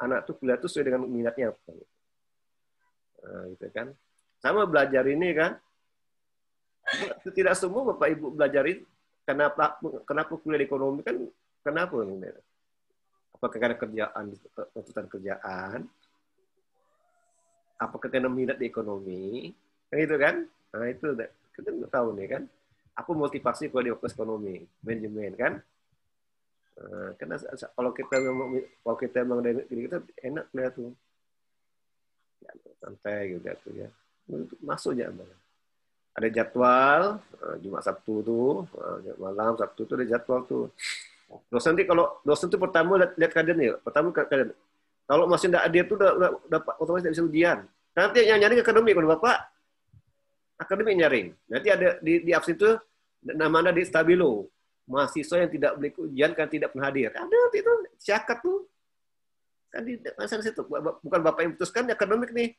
anak tuh kuliah tuh sesuai dengan minatnya apa. Nah, gitu kan. Sama belajar ini kan. Tidak semua bapak ibu belajarin. Kenapa kuliah di ekonomi kan? Kenapa? Apakah karena kerjaan, tuntutan kerjaan? Apakah karena minat di ekonomi, kan itu kan? Nah itu kita nggak tahu nih kan. Aku motivasi kalau di fokus ekonomi, manajemen kan. Karena kalau kita memang dari kita enak lihat tuh, ya, santai gitu ya. Masuk aja malah. Ada jadwal Jumat Sabtu tuh, malam Sabtu tuh ada jadwal tuh. Dosen nanti kalau dosen tuh pertama lihat kadernya, pertama kader. Kalau masih tidak hadir tuh udah otomatis tidak bisa ujian. Nanti yang nyaring akademik kalau Bapak. Akademik nyaring. Nanti ada di absen itu nama Anda di stabilo. Mahasiswa yang tidak boleh ujian kan tidak pernah hadir. Ada itu syakat tuh. Kan di masa situ bukan Bapak yang putuskan akademik nih.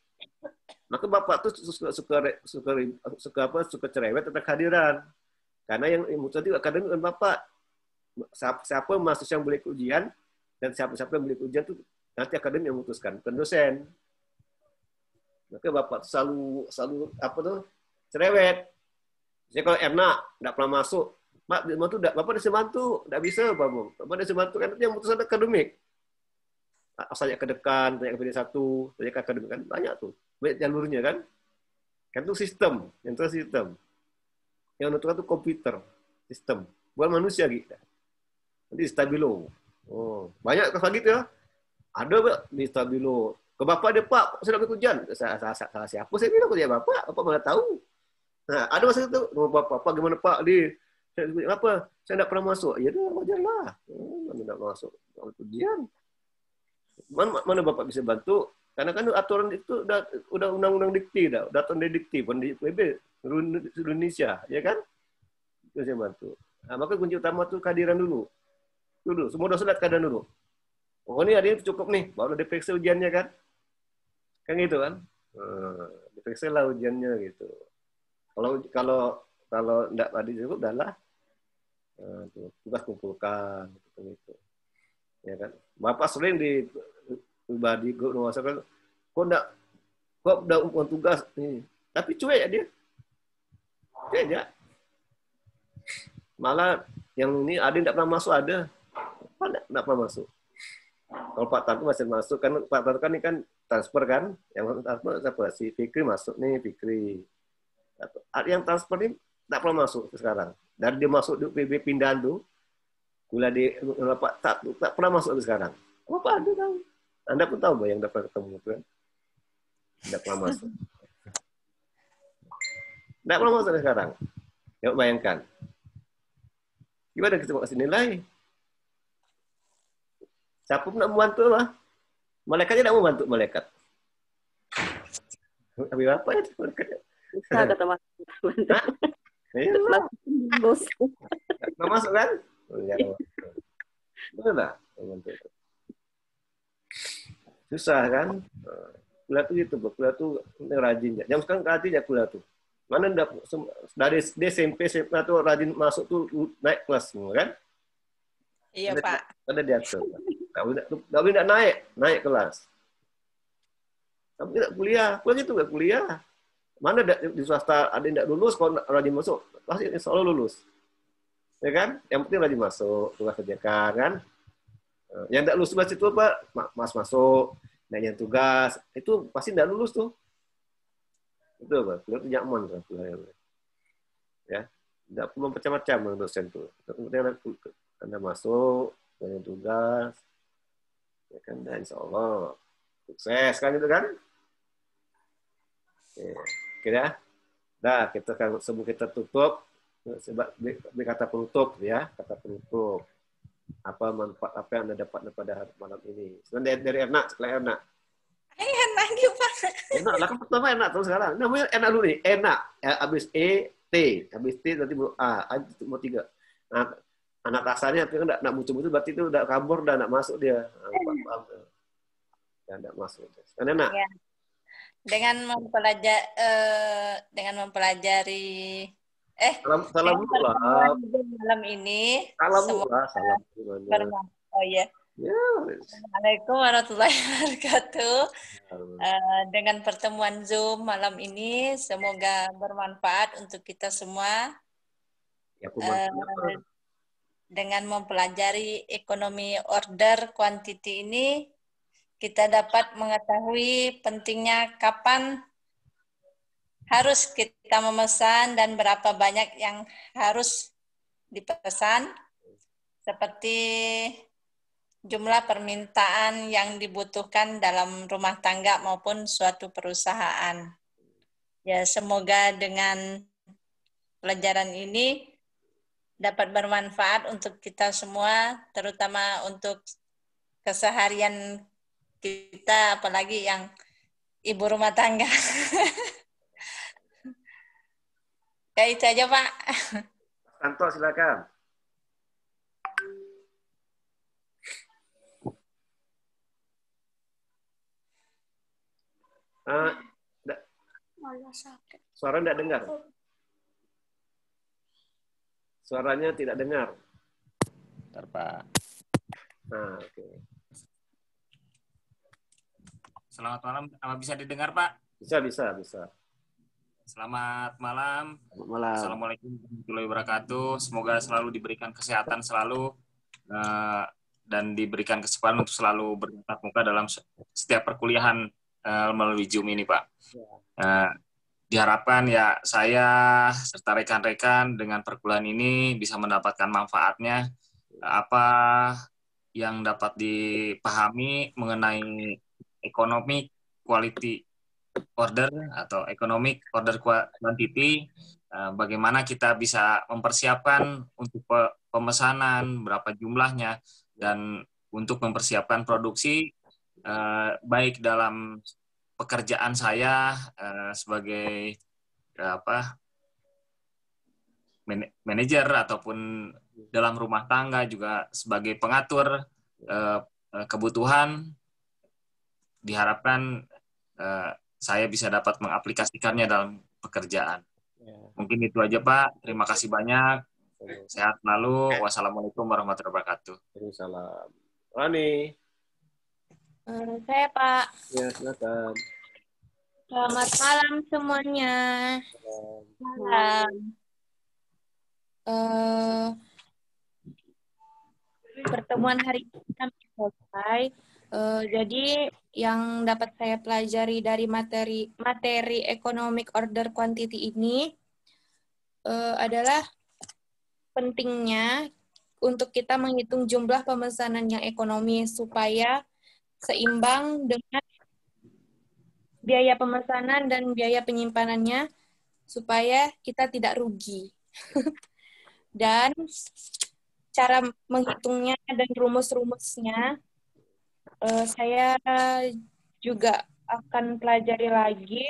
Maka Bapak tuh suka cerewet tentang kehadiran. Karena yang memutuskan itu akademik kan Bapak. Siapa mahasiswa yang boleh ujian dan siapa yang boleh ujian tuh nanti akademik yang memutuskan, bukan dosen. Maka Bapak tuh selalu apa tuh cerewet. Jadi kalau Erna tidak pernah masuk, Pak, bantu enggak? Bapak bisa bantu, tidak bisa, Bapak bisa bantu kan yang memutuskan akademik. Asalnya ke dekan, tanya ke PD1, tanya ke akademik kan banyak tuh, banyak jalurnya kan. Kan itu sistem, yang itu sistem. Yang menentukan itu komputer, sistem, bukan manusia gitu. Nanti stabilo. Oh, banyak kasus gitu ya. Ada Pak di stabilo. Ke Bapak ada Pak, saya dapat ujian. Salah siapa saya bilang ke dia Bapak mana tahu. Nah, ada masa itu, Bapak gimana Pak di apa? Saya tidak pernah masuk. Ya udah wajarlah. Mana tidak masuk ujian. Mana Bapak bisa bantu? Karena kan aturan itu udah undang-undang dikti, udah aturan dikti, pun di PB Indonesia, ya kan? Itu saya bantu. Nah, maka kunci utama tuh kehadiran dulu. Semua dosen lihat keadaan dulu. Oh ini ada yang cukup nih, baru diperiksa ujiannya kan? Kan gitu kan? Diperiksa lah ujiannya gitu. Kalau enggak tadi cukup, udahlah. tugas kumpulkan gitu. Ya kan, Bapak sering di pribadi grup WhatsApp, kok udah umpan tugas nih, tapi cuek ya dia, cuek aja. Malah yang ini ada yang tidak pernah masuk, ada tidak pernah masuk. Kalau Pak Tarto masih masuk kan, Pak Tarto kan ini kan transfer kan, yang transfer siapa? Si Fikri masuk nih, Fikri. Yang transfer ini tidak pernah masuk sekarang. Dari dia masuk di PB pindahan tuh, kuliah di Pak tak pernah masuk sekarang. Apa ada tahu? Anda pun tahu yang dapat ketemu kan? Tidak pernah masuk. Tidak pernah masuk sekarang. Ya bayangkan. Gimana kita mau kasih nilai? Siapa pun nak membantu lah. Malaikatnya tidak mau bantu malaikat. Tapi apa ya malaikatnya? Bisa kata Mas. Bos. Nggak masuk kan? Benar. Susah kan? Kuliah tuh gitu, kuliah tuh rajin. Jam sekarang rajin ya kuliah tuh. Mana dari SMP tuh rajin masuk tuh naik kelas semua kan? Iya Pak. Ada diatur. Nggak boleh naik kelas. Tapi tidak kuliah itu nggak kuliah. Mana di swasta ada yang tidak lulus, kalau rajin masuk pasti selalu lulus. Ya kan? Yang penting rajin masuk, tugas kerjakan kan. Yang tidak lulus tugas itu apa? Mas masuk, nanya tugas, itu pasti tidak lulus tuh. Itu apa? Kuliah itu nyaman kan kuliah. Ya, tidak perlu macam-macam dosen tuh. Kemudian Anda masuk, nanya tugas, ya kan? Dan insya Allah sukses kan gitu kan? Kira, dah kita kan sebelum kita tutup, sebab kata penutup ya, kata penutup. Apa manfaat apa yang Anda dapat pada malam ini? Sebenarnya dari Erna, setelah Erna. Enak nih Pak. Enak lah kan pertama enak terus sekarang. Namanya enak dulu nih, enak. Habis T, habis T nanti baru A mau 3. Nah, anak kasarnya tapi enggak muncul-muncul berarti itu udah kabur, udah enggak masuk dia. Paham. Ya enggak masuk. Kan enak. Ya. Dengan mempelajari salam dulu malam ini. Salam. Oh iya. Ya. Assalamualaikum warahmatullahi wabarakatuh. Dengan pertemuan Zoom malam ini, semoga bermanfaat untuk kita semua. Ya, dengan mempelajari ekonomi order quantity ini, kita dapat mengetahui pentingnya kapan harus kita memesan dan berapa banyak yang harus dipesan, seperti jumlah permintaan yang dibutuhkan dalam rumah tangga maupun suatu perusahaan. Ya, semoga dengan pelajaran ini dapat bermanfaat untuk kita semua, terutama untuk keseharian kita, apalagi yang ibu rumah tangga. Ya, itu aja, Pak. Santo, silakan. Suara tidak dengar. Suaranya tidak dengar. Bentar, Pak. Nah, oke. Selamat malam. Apa bisa didengar, Pak? Bisa. Selamat malam. Selamat malam. Assalamualaikum warahmatullahi wabarakatuh. Semoga selalu diberikan kesehatan dan diberikan kesempatan untuk selalu bertatap muka dalam setiap perkuliahan melalui Zoom ini, Pak. Diharapkan ya saya serta rekan-rekan dengan perkuliahan ini bisa mendapatkan manfaatnya, apa yang dapat dipahami mengenai ekonomi quality order atau economic order quantity, bagaimana kita bisa mempersiapkan untuk pemesanan, berapa jumlahnya, dan untuk mempersiapkan produksi baik dalam pekerjaan saya sebagai manajer ataupun dalam rumah tangga juga sebagai pengatur kebutuhan. Diharapkan saya bisa dapat mengaplikasikannya dalam pekerjaan. Mungkin itu aja, Pak. Terima kasih banyak. Sehat selalu. Wassalamualaikum warahmatullahi wabarakatuh. Waalaikumsalam. Rani. Saya Pak. Ya, silakan. Selamat malam semuanya. Malam. Pertemuan hari ini sampai selesai. Jadi yang dapat saya pelajari dari materi economic order quantity ini adalah pentingnya untuk kita menghitung jumlah pemesanan yang ekonomis supaya seimbang dengan biaya pemesanan dan biaya penyimpanannya supaya kita tidak rugi. Dan cara menghitungnya dan rumus-rumusnya saya juga akan pelajari lagi.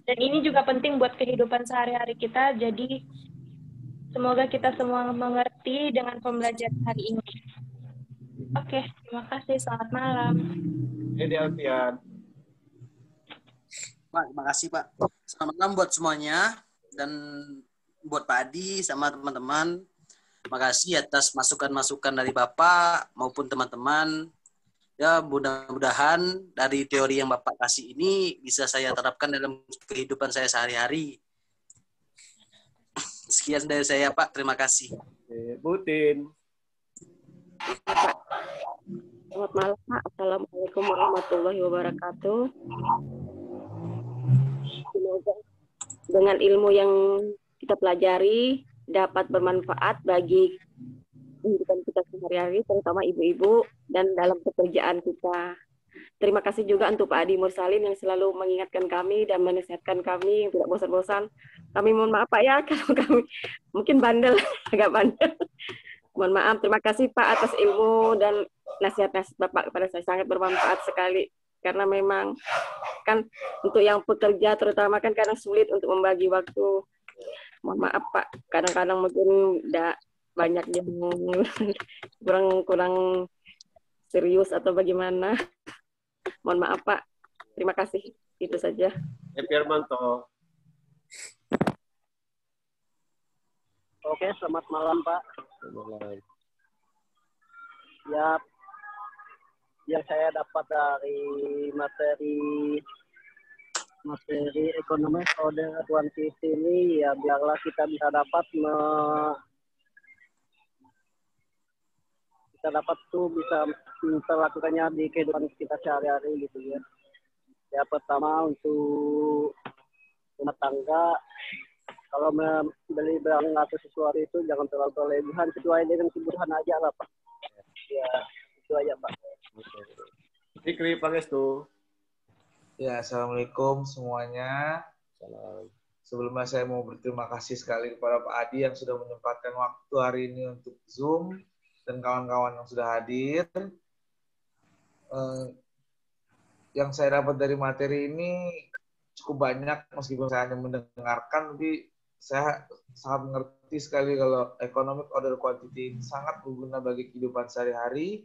Dan ini juga penting buat kehidupan sehari-hari kita, jadi semoga kita semua mengerti dengan pembelajaran hari ini. Oke, terima kasih. Selamat malam. Edi Alfian. Pak, terima kasih Pak. Selamat malam buat semuanya dan buat Pak Adi sama teman-teman. Terima kasih atas masukan-masukan dari Bapak maupun teman-teman. Ya, mudah-mudahan dari teori yang Bapak kasih ini bisa saya terapkan dalam kehidupan saya sehari-hari. Sekian dari saya Pak, terima kasih. Butin. Selamat malam Pak. Assalamualaikum warahmatullahi wabarakatuh. Semoga dengan ilmu yang kita pelajari dapat bermanfaat bagi kehidupan kita sehari-hari, terutama ibu-ibu dan dalam pekerjaan kita. Terima kasih juga untuk Pak Adi Mursalin yang selalu mengingatkan kami dan menasihatkan kami yang tidak bosan-bosan. Kami mohon maaf Pak ya kalau kami mungkin bandel, agak bandel. Mohon maaf. Terima kasih Pak atas ilmu dan nasihat-nasihat Bapak kepada saya, sangat bermanfaat sekali. Karena memang kan untuk yang pekerja terutama kan kadang sulit untuk membagi waktu. Mohon maaf Pak, kadang-kadang mungkin tidak banyak yang kurang serius atau bagaimana. Mohon maaf Pak. Terima kasih. Itu saja. Firmanto. Oke, selamat malam Pak. Ya, yang saya dapat dari materi ekonomi order quantity ini, ya biarlah kita bisa dapat bisa melakukannya di kehidupan kita sehari-hari gitu ya. Ya, pertama untuk rumah tangga, kalau membeli barang atau sesuatu itu jangan terlalu berlebihan, sesuai dengan kebutuhan aja lah Pak. Ya, itu aja Pak. Fikri Pangestu. Ya, Assalamualaikum semuanya. Salam. Sebelumnya saya mau berterima kasih sekali kepada Pak Adi yang sudah menyempatkan waktu hari ini untuk Zoom dan kawan-kawan yang sudah hadir. Yang saya dapat dari materi ini cukup banyak, meskipun saya hanya mendengarkan, tapi saya sangat mengerti sekali kalau economic order quantity ini sangat berguna bagi kehidupan sehari-hari,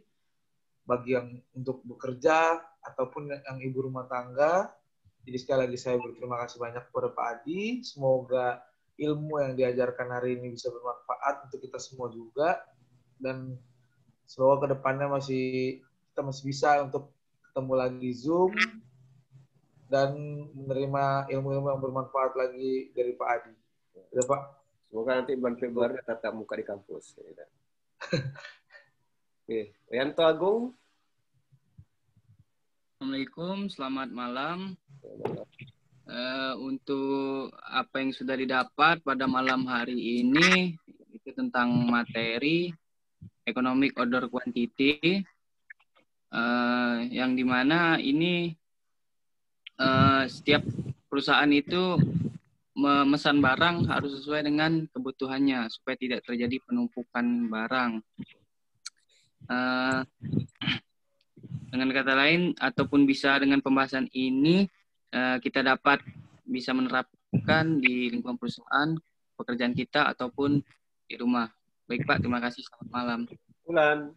bagi yang untuk bekerja ataupun yang ibu rumah tangga. Jadi sekali lagi saya berterima kasih banyak kepada Pak Adi. Semoga ilmu yang diajarkan hari ini bisa bermanfaat untuk kita semua juga, dan semoga kedepannya kita masih bisa untuk ketemu lagi Zoom dan menerima ilmu-ilmu yang bermanfaat lagi dari Pak Adi. Ya, Pak. Semoga nanti bulan Februari tatap muka di kampus. Oke, Yanto Agung. Assalamualaikum, selamat malam. Untuk apa yang sudah didapat pada malam hari ini itu tentang materi economic order quantity, yang dimana ini setiap perusahaan itu memesan barang harus sesuai dengan kebutuhannya supaya tidak terjadi penumpukan barang. Dengan kata lain, ataupun bisa dengan pembahasan ini, kita dapat bisa menerapkan di lingkungan perusahaan, pekerjaan kita, ataupun di rumah. Baik Pak, terima kasih. Selamat malam. Bulan.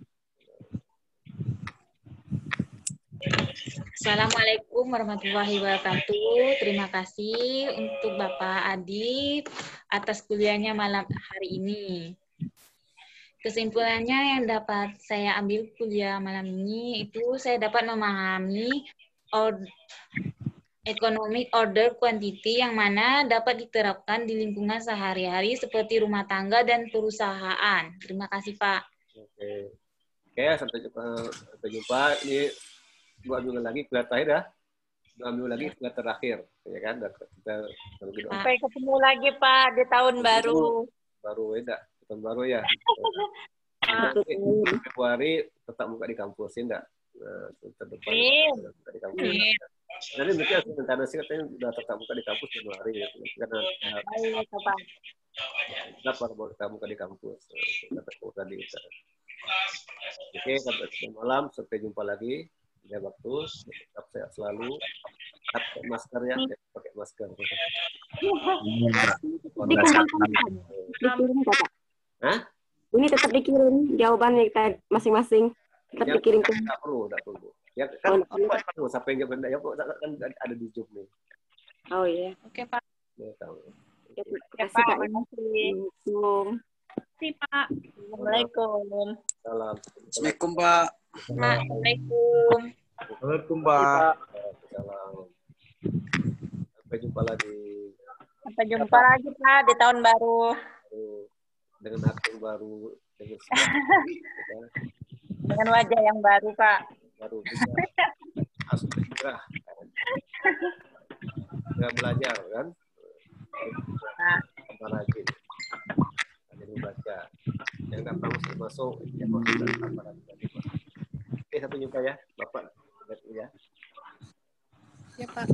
Assalamualaikum warahmatullahi wabarakatuh. Terima kasih untuk Bapak Adi atas kuliahnya malam hari ini. Kesimpulannya yang dapat saya ambil kuliah malam ini itu saya dapat memahami economic order quantity yang mana dapat diterapkan di lingkungan sehari-hari seperti rumah tangga dan perusahaan. Terima kasih, Pak. Oke, sampai jumpa. Ini 2 minggu lagi kuliah terakhir ya. 2 minggu lagi kuliah terakhir, ya kan? Dan kita sampai ketemu lagi Pak di tahun baru. Baru ya, tahun baru ya. Februari tetap buka di kampus ya enggak? Terdepan buka di kampus. Nanti mungkin sementara sih katanya sudah tetap buka di kampus Januari ya. Karena tetap kita buka di kampus. Kita buka di Oke, sampai malam, sampai jumpa lagi. Ya, waktu tetap sehat selalu. Pakai masker ya, pakai masker. Dikirim Pak. Hah? Ini tetap dikirim jawabannya kita masing-masing. Tetap Ya, dikirim ke. Tidak perlu. Ya kan, sampai nggak benda ya, kan ada di Zoom nih. Oh iya. Oke Pak. Ya, tahu. Terima kasih Pak. Assalamualaikum Pak. Assalamualaikum. Salam. Assalamualaikum Pak. Assalamualaikum. Assalamualaikum Pak. Salam. Sampai jumpa lagi. Sampai jumpa lagi Pak di tahun baru. Dengan akun baru, dengan wajah yang baru Pak. Baru bisa harus bergerak. Nggak belajar kan? Tambah rajin. Jadi baca. Yang nggak tahu masuk, ya masuk dan tambah rajin. Oke, sampai jumpa ya, Bapak. Ya. Ya Pak.